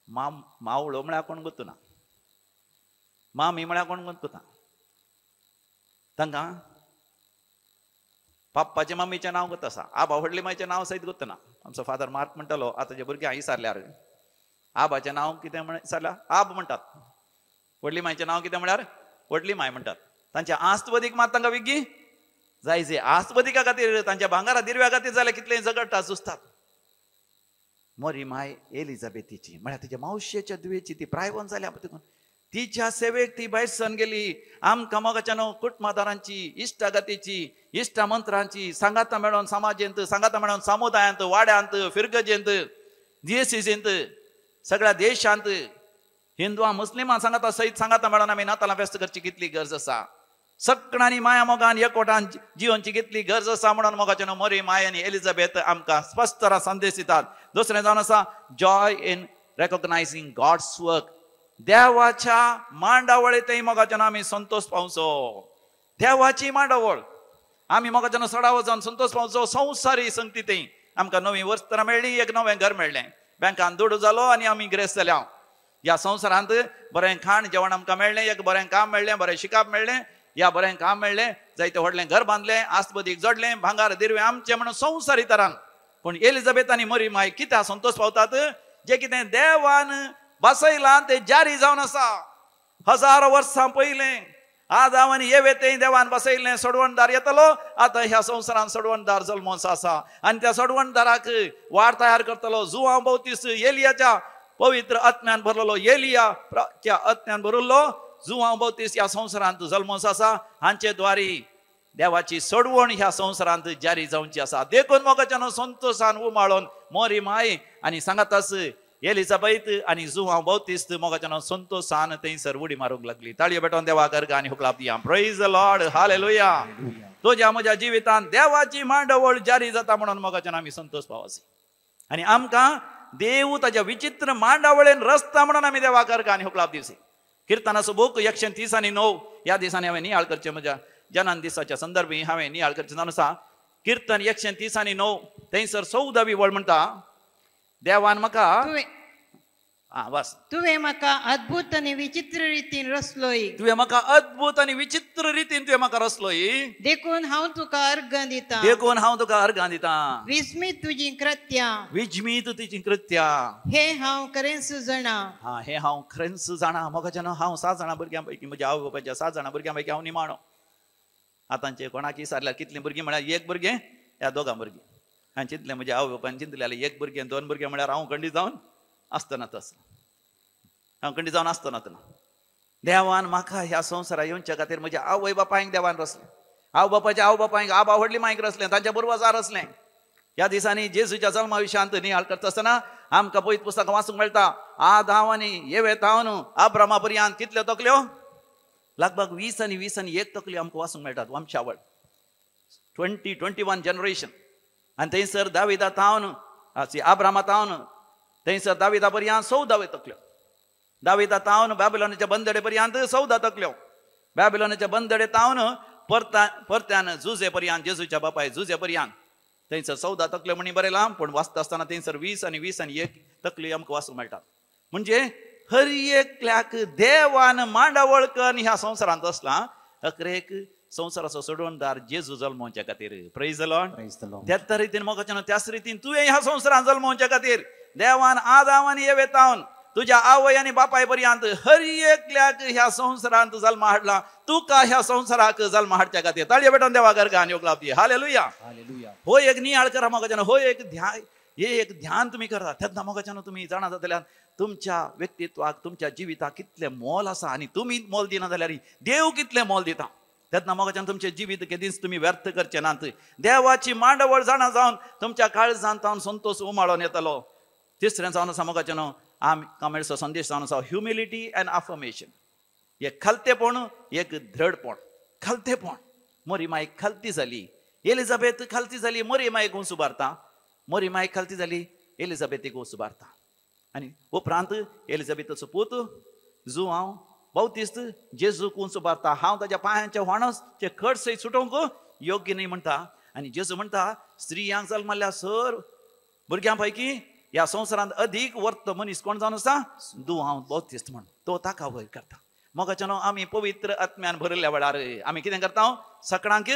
[SPEAKER 1] मावळो म्हळ्यार कोण गोतूना, मामी म्हळ्यार कोण गोतूना. तांकां पप्पाच्या मम्मीचें नांव गोत आसा, आबा व्हडली मायचें नांव सयत गोतना. आमचो फादर मार्क म्हणटालो आतांच्या भुरग्यांक विचारल्यार आबाचें नांव कितें म्हण विचारल्यार आब म्हणटात. व्हडली मायचें नांव कितें म्हळ्यार व्हडली माय म्हणटात. तांच्या आस्तवदीक मात तांकां विगी जायचे. आस्तवदिका खातीर तांच्या भांगारा दिरव्या खातीर जाल्यार कितलें झगडटा झुजतात. मोरी माय एलिझाबेथीची म्हळ्यार तिच्या मावशेच्या दुयेची ती प्रायवंत जाल्या. तिच्या सेवेक ती भायर सरून गेली. आमकां मोगाच्या न्हू कुटुंबादारांची, इश्टागतीची, इश्टामंत्रांची सांगाता मेळोन समाजेंत, सांगाता मेळोन समुदायांत, वाड्यांत, फिरगजेंत, जीएससींत, सगळ्या देशांत हिंदुआं मुस्लिमां सांगाता सयत सांगाता मेळोन आमी नातालां फेस्त करची कितली गरज आसा. सगळ्यांनी माया मोगान एकवटान जिवनची कितली गरज आसा म्हणून मोगाचे न्हू मोरी माय आनी एलिझाबेथ आमकां स्पश्ट राव संदेश दितात. दुसरें जावन आसा जॉय इन रेकॉग्नायझिंग गॉड्स वर्क. देवाच्या मांडावळे ते मोगाच्यान आम्ही संतोष पावचो. देवाची मांडावळ आम्ही मोगाच्यान सडावो जावन संतोष पावचो. संवसारी संगती ते आमकां नवीं वस्त्रां मेळ्ळीं, एक नवें घर मेळ्ळें, बँकान दुडू जालो आनी आमी ग्रेस जाल्या. ह्या संवसारांत बरें खाण जेवण आमकां मेळ्ळें, एक बरें काम मेळ्ळें, बरें शिकाप मेळ्ळें, या बरें काम मेळ्ळें, जायतें व्हडलें घर बांदलें, आस्तबदीक जोडलें, भांगार दिरवे आमचे म्हणून संवसारी तरान. पूण एलिझाबेथ आनी मरी माय कित्याक संतोष पावतात? जे कितें देवान बसयलां तें जारी जावन आसा. 1000 वर्सां पयलें आदाम आनी येवे तें देवान बसयल्लें सोडवणदार येतलो. आतां ह्या संवसारान सोडवणदार जल्मोस आसा आनी त्या सोडवणदाराक वाट तयार करतलो. जुवांव बौतिस्त एलियाच्या पवित्र आत्म्यान भरलेलो, एलियाच्या आत्म्यान भरिल्लो जुवांव बौतिस्त ह्या संवसारांत जल्मोस आसा. हांचे द्वारी देवाची सोडवण ह्या संवसारांत जारी जावची आसा. देखून मोगाच्यान संतोषान उमाळोन मोरी माय आनी सांगातास एलिझाबेथ आनी जुवांव बौतिस्त मोगाच्यान संतोषान थंयसर उडी मारूंक लागली. ताळयो भेटोवन देवाक अर्घ आनी हुकलाप दिया. Praise the lord, hallelujah. तुज्या म्हज्या जिवितांत देवाची मांडवळ जारी जाता म्हणून मोगाच्यान आमी संतोष पावसी. आनी आमकां देव ताच्या विचित्र मांडावळेन रस्ता म्हणून आमी देवाक अर्घ आनी हुकलाप दिवसी. किर्तनाचो बूक 130:9 ह्या दिसांनी हांवें नियाळ करचें. म्हज्या जनान दिसाच्या संदर्भी हांवें नियाळ करचें जावन आसा. किर्तन 130:9 थंयसर 14वी वळ म्हणटा, देवान म्हाका बस
[SPEAKER 7] तुवें म्हाका अद्भुत आनी विचित्र रितीन रचलोय.
[SPEAKER 1] तुवें म्हाका अद्भुत आनी विचित्र रितीन तुवें म्हाका रचलोय.
[SPEAKER 7] देखून हांव तुका अर्घ दितां.
[SPEAKER 1] देखून हांव तुका अर्घ दितां.
[SPEAKER 7] विस्मीत तुजी कृत्यां,
[SPEAKER 1] विज्मीत तुजी कृत्यां,
[SPEAKER 7] हे हांव खरेंच जाणा.
[SPEAKER 1] हे हांव खरेंच जाणा. मोगाच्यान हांव 7 जाणां भुरग्यां पैकी, म्हज्या आवय बापायच्या 7 जाणां भुरग्यां पैकी हांव निमाणो. आतांचे कोणाक विचारल्यार कितलीं भुरगीं म्हळ्यार एक भुरगें, ह्या दोगां भुरगीं. हांवें चिंतलें म्हज्या आवय बापायन चिंतलें जाल्यार एक भुरगें 2 भुरगें म्हळ्यार हांव खंडी जावन आसतना तसो हांव खंडी जावन आसतना देवान म्हाका ह्या संवसारात येवच्या खातीर म्हज्या आवय बापायक देवान रचलें. आवय बापायच्या आवय बापायक आबा व्हडली मायक रचलें, तांच्या बुरवाजार रचलें. ह्या दिसांनी जेजूच्या जल्मा विशयांत नियाळ करता आसतना आमकां पयत पुस्तक वाचूंक मेळटा. आदाम आनी येवे तावन अब्रामा पर्यंत कितल्यो तकल्यो? लगभग 20 आनी 1 तकल्यो आमकां वाचूंक मेळटात. वंशावळ 21 जनरेशन. आनी थंयसर दाविदा तावन अब्रामा तावन थंयसर दाविदा पर्यंत 14 तकल्यो. दाविदा तावन बॅबिलॉनाच्या बंदडे पर्यंत 14 तकल्यो. बॅबिलॉनाच्या बंदडे तावन परत्यान जुजे पर्यंत, जेजूच्या बापाय जुजे पर्यंत थंयसर 14 तकल्यो म्हणी बरयलां. पूण वाचता आसतना थंयसर 20 आनी 1 तकल्यो आमकां वाचूंक मेळटात. म्हणजे हर एकल्याक देवान मांडावळ करून ह्या संवसारांत आसला. अकरेक संवसाराचो सोडवणदार जेजू जल्मोवच्या खातीर. Praise the Lord. त्याच रितीन मोगाच्यान त्याच रितीन तुवें ह्या संवसारांत जल्मोवच्या खातीर देवान आदाम आनी येवे तावन तुझ्या आवय आनी बापाय पर्यंत हर एकल्याक ह्या संवसारांत जल्म हाडला. तुका ह्या संवसाराक जल्म हाडच्या खातीर ताळयो भेटोवन देवाक अर्घ आनी हुकलाप दिया. हालेलुया. हो एक नियाळ करा मोगाच्यान. हो एक ध्यान तुम्ही करता तेन्ना मोगाच्यान तुम्ही जाणा जाल्यार तुमच्या व्यक्तित्वाक, तुमच्या जिविताक कितलें मोल आसा. आनी तुमी मोल दिना जाल्यार देव कितलें मोल दिता. तेन्ना मोगाच्यान तुमचें जिवीत केदींच तुमी व्यर्थ करचे नात. देवाची मांडवळ जाणा जावन तुमच्या काळजांत संतोष उमाळोन येतलो. तिसरें जावन आसा मोगाच्यान आमकां मेळचो संदेश जावन आसा ह्युमिलिटी एंड अफर्मेशन. एक खालतेपण, एक दृढपण. खालतेपण. मोरी मायक खालती जाली, एलिझाबेथ खालती जाली, मोरी मायक उंच उबारता. मोरी मायक खालती जाली, एलिझाबेथीक उंच उबारता. आनी उपरांत एलिझाबेथाचो पूत जुवांव बौतिस्त जेजूक उंच उबारता. हांव ताच्या पांयाच्या व्हाणचे खड सयत सुटोवंक योग्य न्ही म्हणटा. आनी जेजू म्हणटा स्त्रियांक जल्मल्ल्या सर भुरग्यां पैकी ह्या संवसारांत अदीक वर्त मनीस कोण जावन आसा? जुवांव बौतिस्त म्हण. तो ताका वयर करता. मोगाच्यान आमी पवित्र आत्म्यान भरिल्ल्या वेळार आमी कितें करता? सकाळांक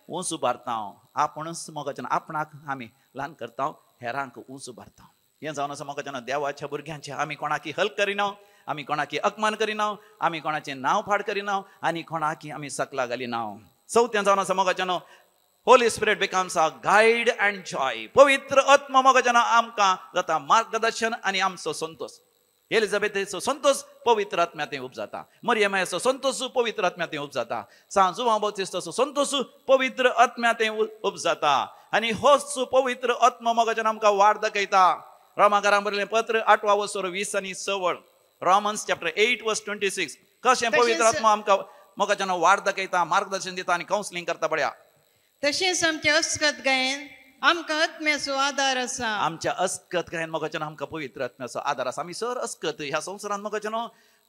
[SPEAKER 1] उंच उबारता. आपुणूच मोगाच्यान आपणाक आमी ल्हान करता, हेरांक उंच उबारता. हें जावन आसा मोगाच्यान देवाच्या भुरग्यांचें. आमी कोणाकी हल्क करिना, आमी कोणाकी अपमान करिना, आमी कोणाचें नांव फाड करिना, आनी कोणाकी आमी सकला घालिना. चवथें जावन आसा मोगाच्यान holy spirit becomes a guide and joy. पवित्र आत्मा मोगाच्यान आमकां जाता मार्गदर्शन आनी आमचो संतोष. एलिझाबेथीचो संतोष पवित्र आत्म्यातून उपजाता. मरियमाचो संतोष पवित्र आत्म्यातून उपजाता. जुवांव बौतिस्ताचो संतोष पवित्र आत्म्यातून उपजाता. आनी होच पवित्र आत्मा मोगाच्यान आमकां वाट दाखयता. रोमाकारांक बरयलें पत्र 8वा वसोर 20 आनी 6 रोमन्स चॅप्टर 8 वर्स 26. कशें पवित्र आत्मा आमकां मोगाच्यान वाट दाखयता, मार्गदर्शन दिता आनी कावन्सिलींग करता. पळया
[SPEAKER 7] तशेंच आमच्या अस्कत गायन आमकां आत्म्याचो आदार आसा.
[SPEAKER 1] आमच्या अस्कत गायन मोगाच्यान आमकां पवित्र आत्म्याचो आदार आसा. आमी सर अस्कत ह्या संवसारांत मोगाच्यान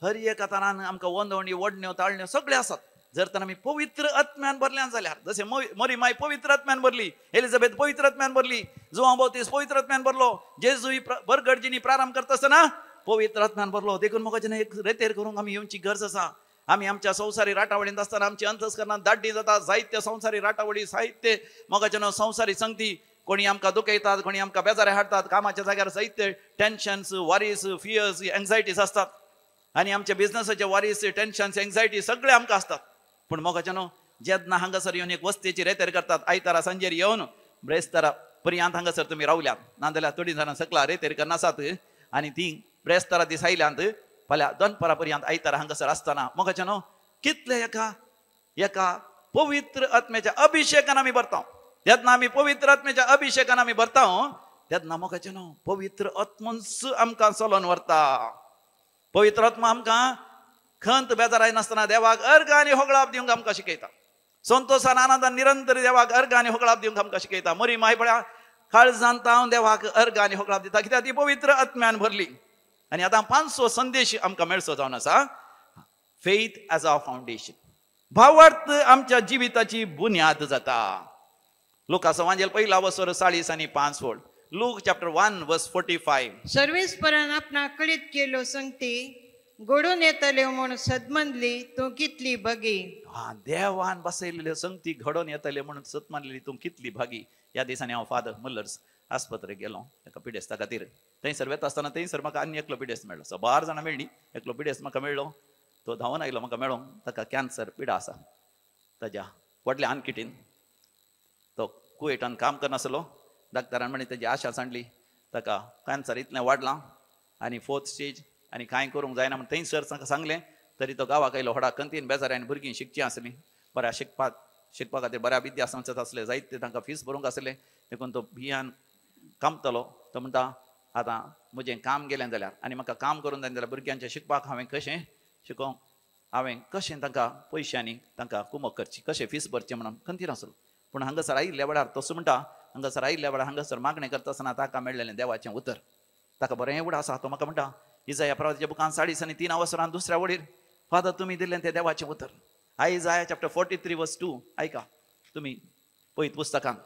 [SPEAKER 1] हर एका तरान आमकां वंदवणी वडण्यो ताळण्यो सगळे आसात. जर तर आमी पवित्र आत्म्यान भरल्यान जाल्यार, जशें मरी माय पवित्र आत्म्यान भरली, एलिझाबेथ पवित्र आत्म्यान भरली, जुआंव बावतीस पवित्र आत्म्यान भरलो, जेजूय बरगडजीनी प्रारंभ करता आसतना पवित्र आत्म्यान भरलो. देखून म्हाका एक रेतेर करूंक आमी येवची गरज आसा. आमी आमच्या संवसारी राटावळींत आसतना आमची अंतस्करणांत दाड्डी जाता. जायत्य संवसारी राटावळी, साहित्य मोगाचें संवसारी संगती, कोणी आमकां दुखयतात, कोणी आमकां बेजारे हाडटात. कामाच्या जाग्यार जायते टेन्शन्स, वरीज, फियर्स, एन्झायटीज आसतात. आनी आमच्या बिझनसाचे वरीज, टेन्शन्स, एन्झायटी सगळे आमकां आसतात. पूण मोगाचें जेन्ना हांगासर येवन एक वस्तेची रेतेर करतात, आयतारा सांजेर येवन ब्रेस्तारा पर्यांत हांगासर तुमी रावल्यात, नाजाल्यार थोडीं जाणां सकला रेतेर करनासात आनी ती ब्रेस्तारा दीस आयल्यांत फाल्यां दनपरा पर्यंत आयतारा हांगासर आसतना मोगाचें कितले एका पवित्र आत्म्याच्या अभिशेकान आमी भरता. जेन्ना आमी पवित्र आत्म्याच्या अभिशेकान आमी भरता तेन्ना मोगाचें पवित्र आत्मोच आमकां चलोवन व्हरता. पवित्र आत्मा आमकां खंत बेजाराय नासतना देवाक अर्घ आनी होगळाप दिवंक आमकां शिकयता. संतोशान आनंदान निरंतर देवाक अर्घ आनी होगळाप दिवंक आमकां शिकयता. मरी माय पळया काळजांत हांव देवाक अर्घ आनी होगळाप दिता, कित्याक ती पवित्र आत्म्यान भरली. आनी आतां 500 संदेश आमकां मेळचो जावन आसा. फेथ एज अ फावंडेशन, भावार्थ आमच्या जिविताची बुन्याद जाता. लुकाचो वांजेल 1:40-5. Look chapter 1:45.
[SPEAKER 7] सर्वेस्परान आपणाक कळीत केलो संगती घडून येतल्यो म्हूण सदमंदली तूं कितली भागी.
[SPEAKER 1] देवान बसयलेल्यो संगती घडोवन येतल्यो म्हणून सतमानलेली तूं कितली भागी. ह्या दिसांनी हांव फादर मल्लर्स आस्पत्रेक गेलो एका पिडेस्ता खातीर. थंयसर वेता आसतना थंयसर म्हाका आनी एकलो पिडेस्त मेळ्ळो. 12 जाणां मेळ्ळी, एकलो पिडेस्त म्हाका मेळ्ळो. तो धांवन आयलो म्हाका मेळोंक. ताका कॅन्सर पिडा आसा. ताज्या व्हडल्या आनकिटीन तो कुवेटान काम करनासलो. डाक्टरान म्हणी ताजी आशा सांडली, ताका कॅन्सर इतलें वाडलां आनी 4th स्टेज आनी कांय करूंक जायना म्हण थंयसर ताका सांगलें. तरी तो गांवाक आयलो. व्हडा कंतीन बेजाऱ्यान भुरगीं शिकचीं आसलीं, बऱ्या शिकपा खातीर बऱ्या विद्यासंस्थेंत आसले, जायते तांकां फीस भरूंक आसले. देखून तो भियान कामतलो. तो म्हणटा आतां म्हजें काम गेलें जाल्यार आनी म्हाका काम करून जाय जाल्यार भुरग्यांच्या शिकपाक हांवें कशें शिकोवंक, हांवें कशें तांकां पयशांनी तांकां कुमक करची, कशें फीस भरचें म्हणून कंतीन आसलो. पूण हांगासर आयिल्ल्या वेळार तसो म्हणटा, हांगासर आयिल्ल्या वेळार हांगासर मागणें करता आसतना ताका मेळ्ळेलें देवाचें उतर. ताका बरें उडा आसा. तो म्हाका म्हणटा इजाया प्रवादीच्या बुकान 3:3 दुसऱ्या वडीर फादर तुमी दिल्लें तें देवाचें उतर. इजाया चॅप्टर 43:2 आयका तुमी पळयत पुस्तकांत.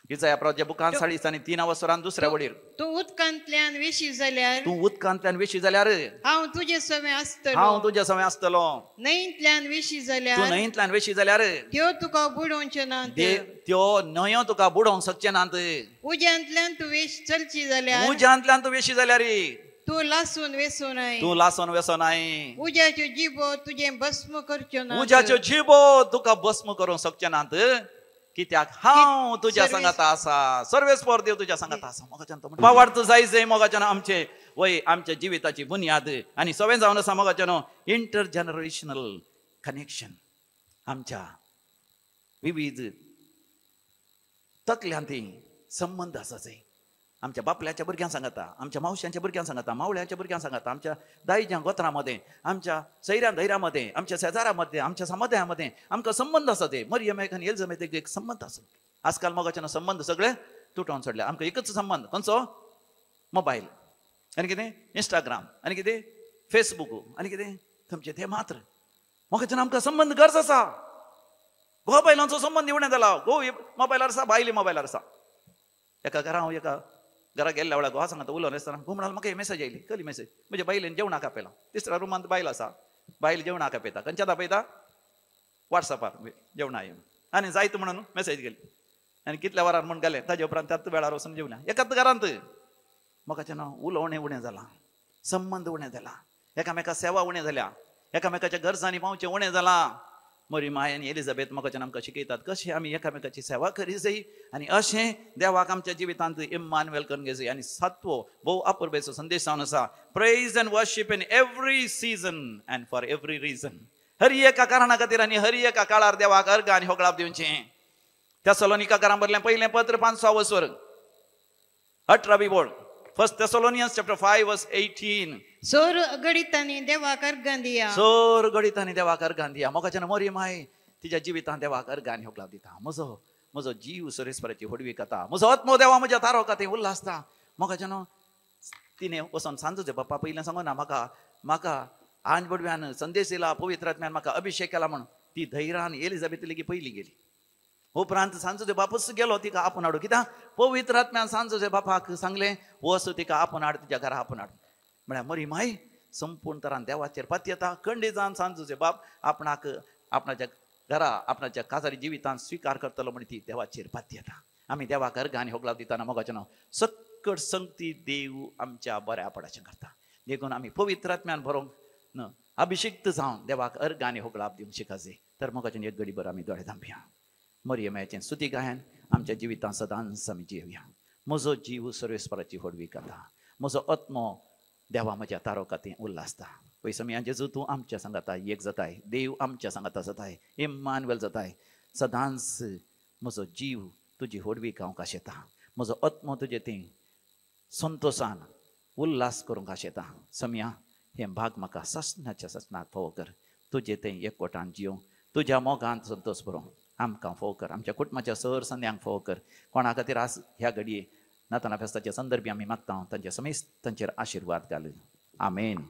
[SPEAKER 1] इजाया प्रवादीच्या बुकान 3:3 दुसऱ्या वडीर
[SPEAKER 7] तूं उदकांतल्यान वेशी जाल्यार
[SPEAKER 1] तूं उदकांतल्यान वेशी जाल्यार
[SPEAKER 7] हांव तुजे सवे आसतलो.
[SPEAKER 1] हांव तुज्या सवय आसतलो.
[SPEAKER 7] न्हंयेंतल्यान वेशी
[SPEAKER 1] तूं
[SPEAKER 7] जाल्यार
[SPEAKER 1] न्हंयेंतल्यान वेशी जाल्यार
[SPEAKER 7] त्यो तुका बुडोवच्यो नात.
[SPEAKER 1] त्यो न्हंयो तुका बुडोवंक शकचे नात.
[SPEAKER 7] उज्यांतल्यान तूं वेश चलची जाल्यार
[SPEAKER 1] उज्यांतल्यान तूं वेशी जाल्यार
[SPEAKER 7] तूं लासून वेसो नाय.
[SPEAKER 1] तूं लासन वेसो नाय.
[SPEAKER 7] उज्याच्यो जिबो तुजें भस्म करच्यो नात.
[SPEAKER 1] उज्याच्यो जिबो तुका भस्म करूंक शकचे नात. कित्याक हांव तुज्या संगात आसा. सर्वेस्पर देव तुज्या संगात आसा. मोगाच्यान तो भावार्थ जायचे मोगाच्यान आमचे वय आमच्या जिविताची बुन्याद आनी सवय जावन आसा मोगाच्यान इंटरजनरेशनल कनेक्शन. आमच्या विविध तकल्यांत संबंध आसा जे आमच्या बापल्याच्या भुरग्यांक सांगता, आमच्या मावश्यांच्या भुरग्यांक सांगता, मावळ्याच्या भुरग्यांक सांगता, आमच्या दायज्या गोत्रामध्ये, आमच्या सैऱ्या धैर्यामध्ये, आमच्या शेजारामध्ये, आमच्या समुदायामध्ये आमकां संबंध आसा ते. मरियमेक आनी एलिझाबेथेक एक संबंध आसा. आजकाल मोगाच्यान संबंध सगळे तुटोवन सोडले. आमकां एकच संबंध खंयचो? मोबायल आनी कितें इंस्टाग्राम आनी कितें फेसबूक आनी कितें तुमचें तें मात्र. मोगाच्यान आमकां संबंध गरज आसा. घो बायलांचो संबंद उणें जाला. घो मोबायलार आसा, बायली मोबायलार आसा. एका घरा गेल्ल्या वेळार घोवा सांगता उलोवन आसतना घो म्हणाल म्हाका मेसेज येयली, कसली मेसेज? म्हणजे बायलेन जेवणाक आपयलां. तिसऱ्या रुमांत बायल आसा, बायल जेवणाक आपयता. खंयच्यात आपयता? वॉट्सॅपार जेवणा येवन. आनी जायत म्हणून मेसेज गेली आनी कितल्या वरार म्हूण गेले. ताजे उपरांत त्याच वेळार वचून जेवल्या एकाच घरांत. म्हाका उलोवणें उणें जालां, संबंध उणें जाला, एकामेका सेवा उणें जाल्या, एकामेकाच्या गरजांनी पावचें उणें जालां. मरी माय आनी एलिझाबेथ मोगाच्यान आमकां शिकयतात कशें आमी एकामेकाची सेवा करी जाय आनी अशें देवाक आमच्या जिवितांत इम्मानुएल करून घे जाय. आनी 7वो भोव अपुर्बेचो संदेश जावन आसा. Praise and worship in every season and for every reason. हर एका कारणा खातीर आनी हर एका काळार देवाक अर्घ आनी होगळाप दिवचें. तेसलोनिकाकारां बरलें पयलें पत्र 5:18 बोल. 1 Thessalonians chapter 5:18.
[SPEAKER 7] सोर गडितांनी देवाक अर्घां दिया.
[SPEAKER 1] सोर गडितांनी देवाक अर्घां दिया. मोगाच्यान मरी माय तिच्या जिवितांत देवाक अर्घ आनी होगळाप दिता. म्हजो जीव सर्वेस्पराची होडवी कथा, म्हजो आत्मो देवा म्हज्या तारोका तें उल्हासता. मोगाच्यान तिणें वचोन सांजोचे बाप्पा पयलें सांगो ना म्हाका आज बडव्यान संदेश दिला पवित्र आत्म्यान म्हाका अभिषेक केला म्हणून ती धैर्यान एलिझाबेथ लेगी पहिली गेली. उपरांत सांजो बापूस गेलो तिका आपण हाडू कित्याक पवित्र आत्म्यान सांजो बापाक सांगले वस तिका आपण हाड तुज्या घरा आपण हाड म्हळ्यार मरी माय संपूर्ण तरान देवाचेर पाती येता. खंडीत जावन सांजो बाप आपणाक आपणाच्या घरा आपणाच्या काजारी जिवितान स्वीकार करतलो म्हण ती देवाचेर पाती येता. आमी देवाक अर्घांनी होगलाव दिताना मोगाचें नांव सक्कट संगती देव आमच्या बऱ्या पडाचें करता. देखून आमी पवित्र आत्म्यान भरोंक न अभिषिक्त जावन देवाक अर्घांनी होगलाव दिवंक शिकाजे. तर मोगाचें एक घडीभर आमी दोळे धांपया. मरियमाचें स्तुती गायन आमच्या जिवितांत सदांच आमी जिवया. म्हजो जीव सर्वेस्पराची होडवी करता. म्हजो आत्मो देवा म्हज्या तारो खातीर उल्हासता. पयस आमी जेजू तूं आमच्या सांगाता एक जाताय. देव आमच्या सांगाता जाताय. इम्मानुएल जाताय. सदांच म्हजो जीव तुजी होडवी गावंक आशेता. म्हजो आत्मो तुजे थंय संतोषान उल्हास करूंक आशेता. सम्या हें भाग म्हाका ससनाच्या ससनाक फोव कर. तुजे थंय एकवटान जियोंक तुज्या मोगांत संतोष भरोवंक आमकां फोव कर. आमच्या कुटुंबाच्या सर संद्यांक फोव कर. कोणा खातीर आज ह्या घडये नाताना फेस्ताच्या संदर्भी आमी मागता तांचे समेस्त तांचेर आशिर्वाद घाल. आमेन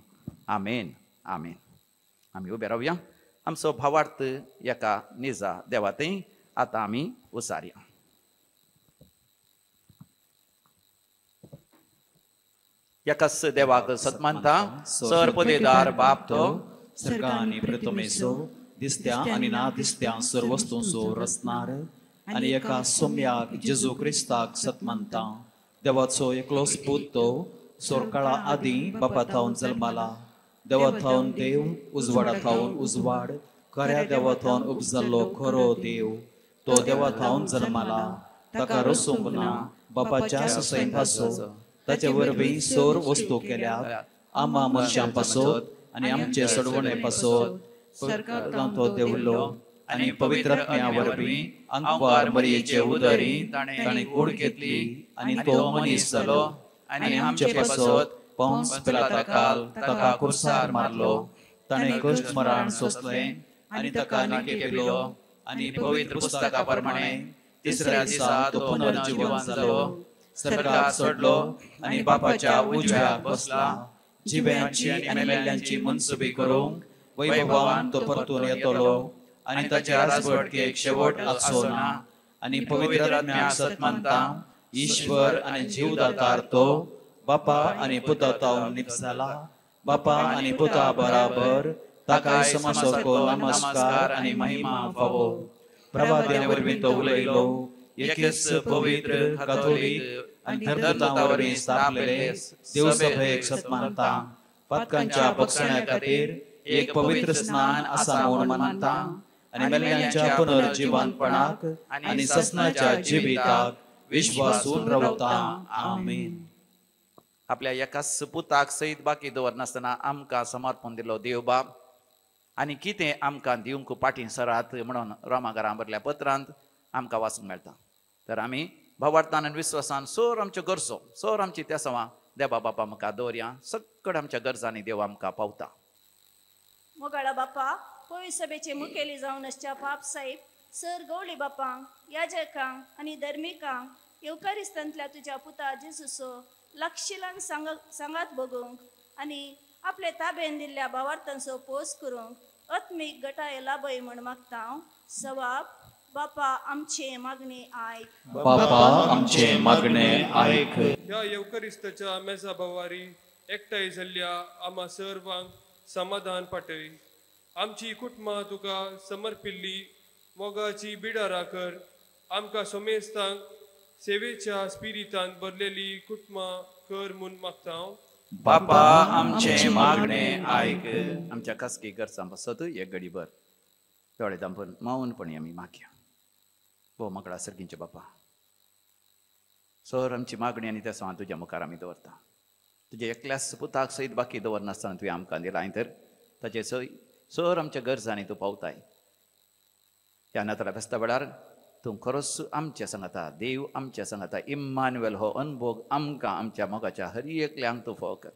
[SPEAKER 1] आमेन आमेन. आमी उबे रावया. आमचो भावार्थ एका निजा देवा थंय आतां आमी उसारया. एकाच देवाक सतमानता सरपदेदार बाप तो
[SPEAKER 2] सर्गा आनी प्रथमेचो दिसत्या आनी ना दिसत्या सर्व वस्तूंचो रचणार आनी एका सोम्याक जेजू क्रिस्ताक सतमानता. देवाचो एकलोच पूत तो सोरकाळा आदी बापा थावन जल्माला. देवा थावन देव उजवाडा थावन उजवाड खऱ्या देवा थावन उपजल्लो खरो देव. तो देवा थावन जल्माला ताका रसूंक ना बापाच्या ससैन पासो. ताचे वरवीं सोर वस्तू केल्यात आमा मनशां पासत आनी आमचे सडवणे पासत सरकारांत तो देवलो. आनी पवित्र आत्म्या वरवीं अंकवार मरियेचे उदरी ताणें कूड घेतली आनी तो मनीस जालो आनी आमचे पासत पोंस पिलाता काल ताका कुरसार मारलो. ताणें कश्ट मरण सोंसलें आनी ताका निके केलो आनी पवित्र पुस्तका प्रमाणे तिसऱ्या दिसा तो पुनर्जीवन जालो. सरकार सोडलो आनी बापाच्या उजव्याक बसला. जिव्यांची आनी मेल्ल्यांची मनसुबी करूंक वैभवान तो परतून येतलो आनी ताच्या राजवटकेक शेवट आसचो ना. आनी पवित्र आत्म्याक सतमानता ईश्वर आनी जीवदातार तो बापा आनी पुता तावन निपजला. बापा आनी पुता बराबर ताकाय समसको नमस्कार आनी महिमा फावो. प्रभाते वरवीं तो उलयलो एकेच पवित्र कातोलीक आनी धर्मदूतां वरवीं स्थापलेले देवसभेक सतमानता. पातकांच्या पक्षण्या खातीर एक पवित्र स्नान आसा म्हूण मानता आनी मेल्ल्यांच्या पुनर्जीवनपणाक आनी ससनाच्या जिविताक विश्वासून रावता. आमीन.
[SPEAKER 1] आपल्या एकाच पुताक सयत बाकी दवरनासतना आमकां समर्पण दिलो देव बाप आनी कितें आमकां दिवंक पाटी सरात म्हणून रोमाकारां बरल्या पत्रांत आमकां वाचूंक मेळटा. तर आमी भावार्थान आनी विश्वासान सोर आमच्यो गरजो सोर आमची तेसवां देवा बापा म्हाका दवरया. सकट आमच्या गरजांनी देव आमकां पावता.
[SPEAKER 8] मोगाळा बापा पवित्र सभेचे मुखेली जावन आसच्या पाप साहेब सर गवळी बापांक याजकांक आनी धर्मिकांक येवकारिस्तांतल्या तुज्या पुता जेजूचो लागशिलान सांगात बगूंक आनी आपले ताब्यान दिल्ल्या भावार्थांचो पोस करूंक आत्मीक गटाय लाभय म्हण मागता. सवाब बापा आमचे मागणे आयक.
[SPEAKER 2] बापा आमचे मागणे आयक.
[SPEAKER 9] ह्या येवकारिस्ताच्या मेजा भोवारी एकठांय जाल्ल्या आम्हा सर्वांक समाधान पाठय. आमची कुटुंबां तुका समर्पिल्ली मोगाची बिडारा कर. आमकां सोमेस्तांक सेवेच्या स्पिरितान भरलेली कुटुंबां कर म्हूण मागता.
[SPEAKER 1] बापा आमचे मागणे आयक. आमच्या खासगी गरजां पासत एक घडीभर दोळे धांपून मौनपणी आमी मागया. भोव मागडा सर्गींचे बापा सर आमची मागणी आनी तें तुज्या मुखार आमी दवरता. तुजे एकल्याच पुताक सयत बाकी दवरनासतना तुवें आमकां दिला. हांवें तर ताचे सर आमच्या गरजांनी तूं पावताय. ह्या नाताळा फेस्ता वेळार तूं खरोच आमच्या सांगाता देव आमच्या सांगाता इम्मानुएल हो अनुभव आमकां आमच्या मोगाच्या हर एकल्यांक तूं फोव कर.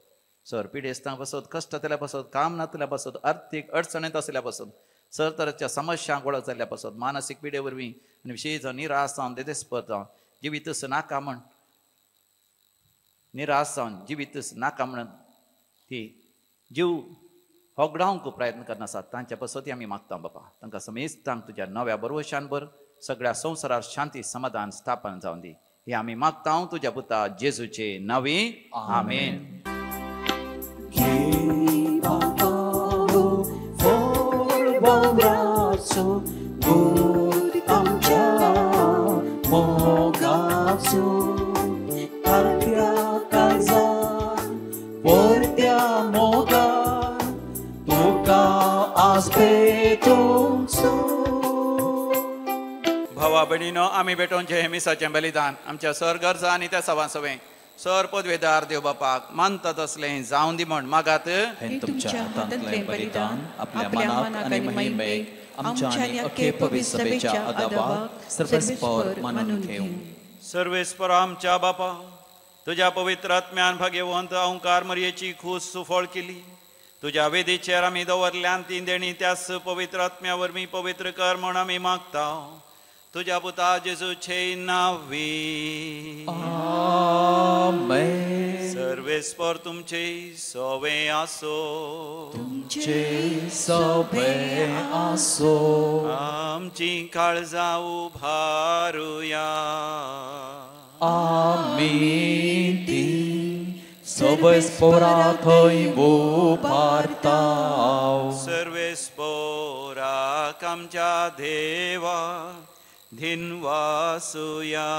[SPEAKER 1] सर पिडेस्तांक पासत कश्ट जाल्या पासत काम नातल्या पासत आर्थीक अडचणीत आसल्या पासत सर तरेच्या समस्यांक वळख जाल्ल्या पासत मानसीक पिडे वरवीं आनी विशेश निराश जावन देदेस्पद जावन जिवीतच नाका म्हण निराश जावन जिवीतच नाका म्हणून ती जीव होगडावंक प्रयत्न करना आसात तांच्या पसती आमी मागता बापा. तांकां समेस्तांक तुज्या नव्या बरोवशान बर सगळ्या संवसारार शांती समाधान स्थापन जावन दी. हे आमी मागता तुज्या पुता जेजूचे नांवी. आमेन. भावा भयणीनो, आमी भेटोवचे हे मिसाचें बलिदान आमच्या सर गरजा आनी त्या सभा सवें सर पदवेदार देव बापाक मानता तसलें जावं दी म्हण मागात.
[SPEAKER 2] हे तुमच्या हातांतलें बलिदान आपल्या मनाक आनी महिमेक आमच्या आनी अख्खे पवित्र सभेच्या आदाबाक सर्वस्पर मानून घेऊ.
[SPEAKER 1] सर्वेस्पर आमच्या बापा, तुझ्या पवित्र आत्म्यान भाग्यवंत ओंकार मरयेची खूस सुफळ केली. तुझ्या वेदीचेर आमी दवरल्यान ती देणी त्यास पवित्र आत्म्या वरवीं पवित्र कर म्हण आमी मागता तुझ्या पुता जेजूचे नांवी.
[SPEAKER 2] आमेन.
[SPEAKER 1] सर्वेस्पर तुमचे सवे आसो.
[SPEAKER 2] तुमचे सवे आसो.
[SPEAKER 1] आमची काळजां उभारुया.
[SPEAKER 2] आमी ती सर्वेस्परा थंय उबारताव.
[SPEAKER 1] सर्वेस्पराक आमच्या देवा धिनवासुया.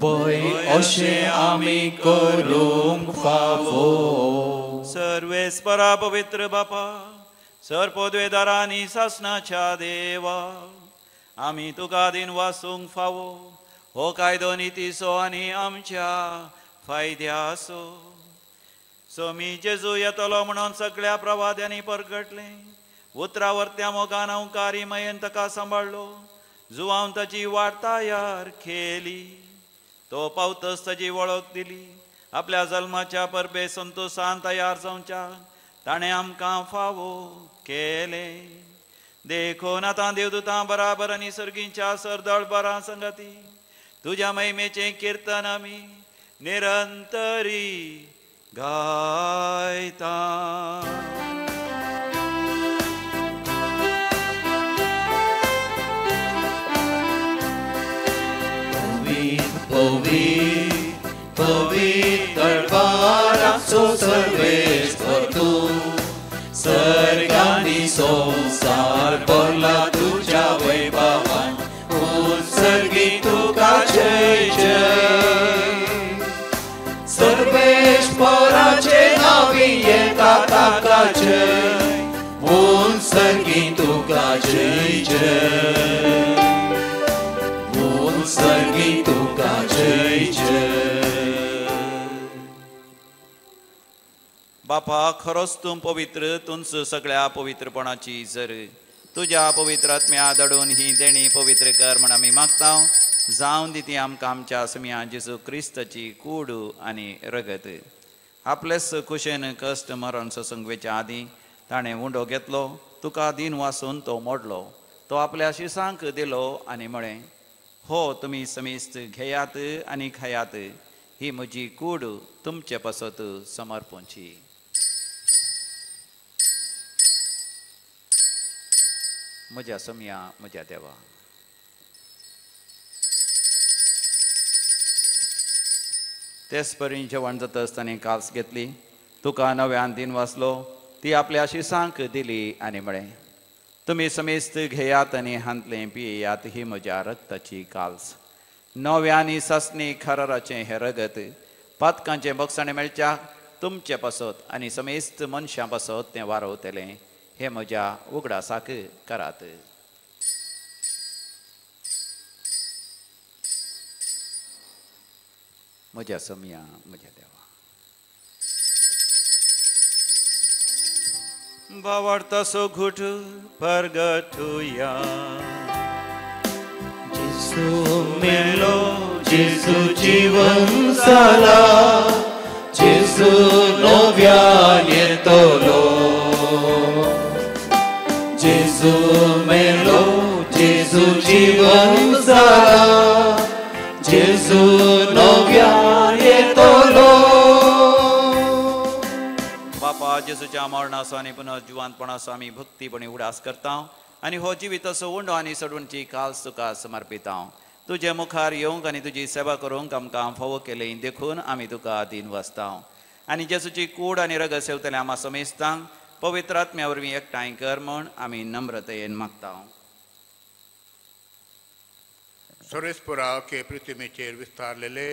[SPEAKER 2] पळय अशें आमी करूंक फावो.
[SPEAKER 1] सर्वेस्परा पवित्र बापा, सर पदवेदारा आनी शासनाच्या देवा, आमी तुका दिनवासूंक फावो. हो कायदो नितीसो आनी आमच्या फायद्यासो. सोमी जेजू येतलो म्हणून सगळ्या प्रवाद्यांनी परगटले. उतरावरत्या मोगान ओंकारी मयेन ताका सांबाळलो. जुवान ताची वाट तयार केली. तो पावतस ताची वळख दिली. आपल्या जल्माच्या परबे संतोषान तयार जावच्या ताणें आमकां फावो केले. देखून आतां देवदूतां बराबर आनी सर्गींच्या सरदळबरां संगती तुज्या महिमेचें किर्तन आमी निरंतरी गायता.
[SPEAKER 2] पवित्र दरबाराचो सर्वेस्पर तूं. सर्गांनी संसार भरला तुज्या वैभवान. उत्सर्गी तुका जय जय. सर्वेस्पराचे नांवी येता ताका जय. उत्सर्गी तुका जय जय. उत्सर्गी तुका जय जय.
[SPEAKER 1] बापा, खरोच तूं पवित्र. तुंच सगळ्या पवित्रपणाची जर तुज्या पवित्र आत्म्या दडून ही देणी पवित्र कर म्हण आमी मागता. जावं दी ती आमकां आमच्या समिया जेजू क्रिस्ताची कूड आनी रगत. आपलेच कुशेन कश्ट मरण ससंगवेच्या आदीं ताणें उंडो घेतलो. तुका दिन वासून तो मोडलो. तो आपल्या शिसांक दिलो आनी म्हळें, हो तुमी समेस्त घेयात आनी खायात. ही म्हजी कूड तुमचे पासत समर्पूंची. म्हज्या समिया म्हज्या देवा. तेच परीन जेवण जातस ताणें काल्स घेतली. तुका नव्यान दिन वाचलो. ती आपल्या शिसांक दिली आनी म्हळें, तुमी समेस्त घेयात आनी हांतलें पियेयात. ही म्हज्या रक्ताची काल्स. नव्यानी ससनी खराराचें हें रगत पातकांचें बक्षाणें मेळच्या तुमचे पासत आनी समेस्त मनशां पासत तें वारवतलें. हे म्हज्या उगडासाक करात. म्हज्या समिया म्हज्या देवा. भावार्थासो घुट परगटुया.
[SPEAKER 4] जेजू मेलो, जेजू जीवन जाला. जेजू नव्यान येतलो. जेजू मेलो, जेजू जीवन जाला. जेजू नव्यान येतलो.
[SPEAKER 1] बापा जेजूच्या मरणाचो आनी पुनर्जिवांतपणाचो आमी भक्तीपणी उडास करता आनी हो जिविताचो उंडो आनी सडूणची काल्स तुका समर्पिता. तुजे मुखार येवंक आनी तुजी सेवा करूंक आमकां फावो केलें देखून आमी तुका आदीन वाचता आनी जेजूची कूड आनी रगत सेवतले आमा समेस्तांक पवित्र आत्म्या वरवीं एकठांय कर म्हूण आमी नम्रतेन मागता.
[SPEAKER 10] सोरेस्पुरा के पृथ्वीचेर विस्तारलेले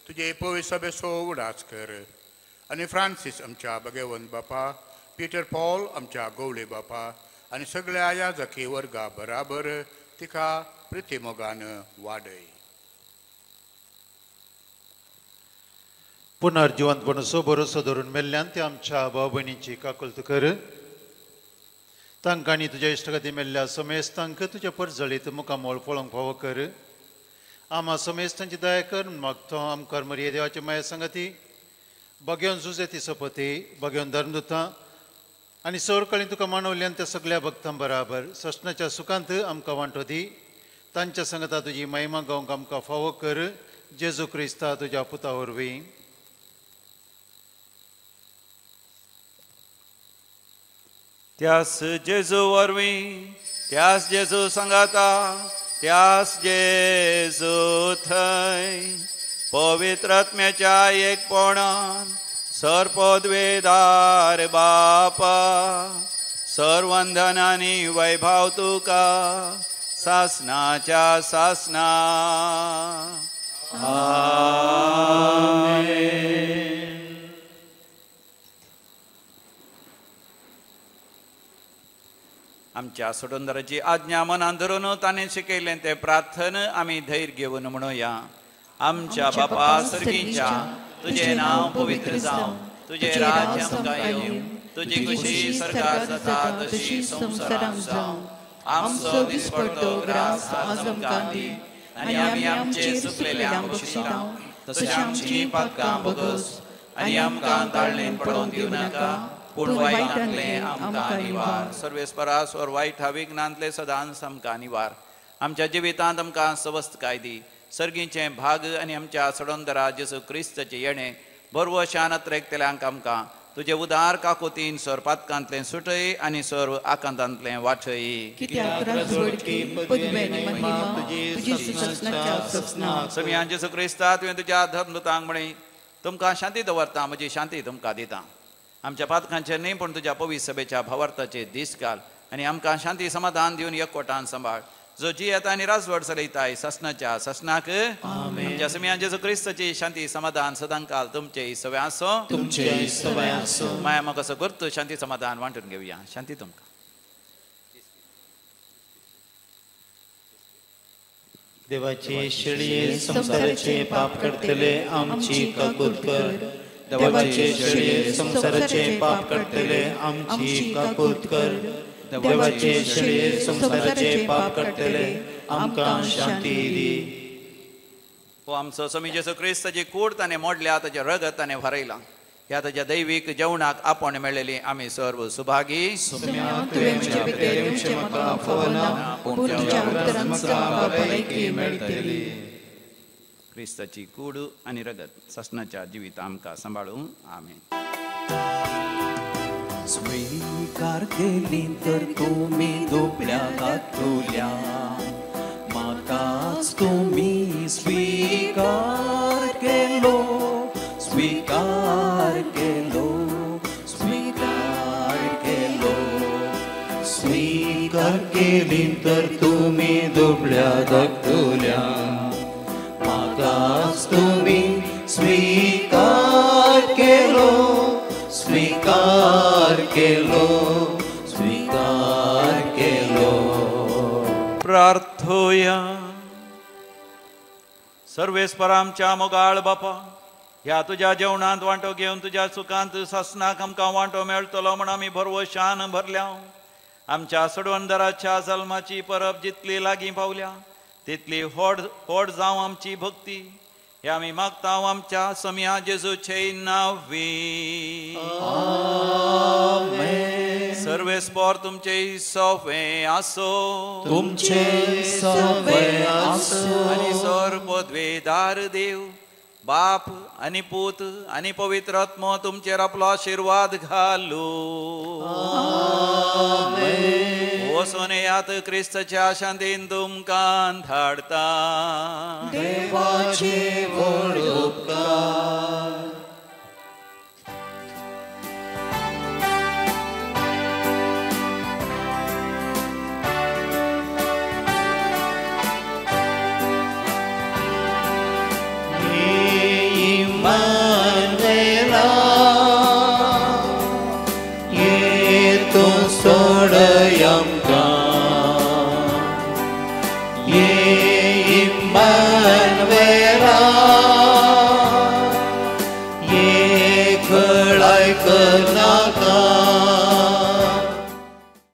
[SPEAKER 10] तुजे पवित्र सभेचो उडास कर आनी फ्रांसीस आमच्या भगवंत बापा, पीटर पॉल आमच्या गवळे बापा आनी सगळ्या याजकी वर्गा बराबर तिका प्रितीमोगान वाडय.
[SPEAKER 6] पुनर्जिवंतपणाचो भरोसो धरून मेल्ल्यान ते आमच्या भाव भयणींची काकुलत कर. तांकां आनी तुज्या इश्टगती मेल्ल्या समेस्तांक तुज्या परजळीत मुखामोळ पळोवंक फावो कर. आमा समेस्तांची दया कर मागतो. आमकां मरिये देवाचे माया संगती भगवन जुजेती सपती भगवन धर्मदुतां आनी सवरकळी तुका मानवल्यान त्या सगळ्या भक्तां बराबर ससनाच्या सुखांत आमकां वांटो दी. तांच्या संगता तुजी महिमा गावंक आमकां फावो कर. जेजू क्रिस्ता तुज्या पुता वरवीं.
[SPEAKER 1] त्यास जेजू वरवीं, त्यास जेजू सांगाता, त्यास जेजू थंय पवित्र आत्म्याच्या एकपणान सरपदवेदार बापा सर्वंधन आनी वैभव तुका सासनाच्या सासना. आमच्या सोडूनदाराची आज्ञा मनान धरून ताणें शिकयलें तें प्रार्थन आमी धैर्य घेवन म्हणुया. आमच्या बापा सर्गीच्या तुजें नांव पवित्र जावं, तुजें राज्य आमकां येवं, तुजी खुशी सरकार जाता तशी संवसारांत जावं. आमचो दिसपडटो ग्रास आज आमकां दी आनी आमी आमचे चुकलेल्यांक बक्षिता तशें आमची पातकां बोगस आनी आमकां ताळणेन पडोवन दिवं नाका पूण वायटांतलें आमकां निवार. सर्वेस्परासवर वायट विघ्नांतले सदांच आमकां निवार. आमच्या जिवितांत आमकां सवस्थकाय दी. सर्गीचे भाग आनी आमच्या सडोंदरा जेजू क्रिस्ताचे येणे बरवो शानत रेखतल्यांक आमकां तुजे उदार काकोतीन सर पातकांतलें सुटय आनी सर आकांतांतलें वाठय. सगळ्यां जेजू क्रिस्ता तुवें तुज्या धर्मदूतांक म्हणी तुमकां शांती दवरता, म्हजी शांती तुमकां दिता. आमच्या पातकांचेर न्ही पूण तुज्या पवित्र सभेच्या भावार्थाचे दीस घाल आनी आमकां शांती समाधान दिवन एकवटान सांबाळ. जो जी येता आनी राजवट चलयताय ससनाच्या ससनाक आमच्या सगळ्यां जेजू क्रिस्ताची शांती समाधान सदांकाल तुमचे सवय आसो. माया म्हाका असो करतो शांती समाधान वांटून घेवया. शांती तुमकां.
[SPEAKER 4] देवाचे शेळये संसाराचे पाप करतले आमची काकूत कर. देवाचे शेळये संसाराचे पाप करतले आमची काकूत कर. देवाचे शेळये संसाराचे पाप करतले आमकां शांती दी.
[SPEAKER 1] हो आमचो स्वामी जेजू क्रिस्ताची कूड ताणें मोडल्या, ताचें रगत ताणें भरयलां. ह्या ताच्या दैवीक जेवणाक आपण मेळ्ळेली आमी सर्व सुभागी. क्रिस्ताची कूड आनी रगत ससनाच्या जिवीत आमकां सांबाळूं. आमेन.
[SPEAKER 2] स्वीकार केली तर तुम्ही दोपल्या घातल्या, म्हाकाच तुम्ही स्वीकार केलो, स्वीकार केलो, स्वीकार केलो. स्वीकार केली तर तुम्ही दोपल्या घातल्या, म्हाकाच तुम्ही स्वीकार केलो, स्वीकार केलो, स्वीकार केलो.
[SPEAKER 1] प्रार्थोया. सर्वेस्परा आमच्या मोगाळ बापा, ह्या तुज्या जेवणांत वांटो घेवन तुज्या सुखांत ससनाक आमकां वांटो मेळटलो म्हण आमी भरवशान भरल्या. आमच्या सडवणदाराच्या जल्माची परब जितली लागीं पावल्या तितली व्हड जावं आमची भक्ती. हे आमी मागता आमच्या सम्या जेजूचे नांवी. सर्वेस्पर तुमचे सवे आसो,
[SPEAKER 2] तुमचे सवे आसो
[SPEAKER 1] आनी सर पदवेदार देव बाप आणि पूत आणि पवित्र आत्मा तुमचेर आपलो आशीर्वाद घालू. वचून येयात क्रिस्ताच्या शांतीन तुमकां धाडता.
[SPEAKER 4] देवाचे व्हड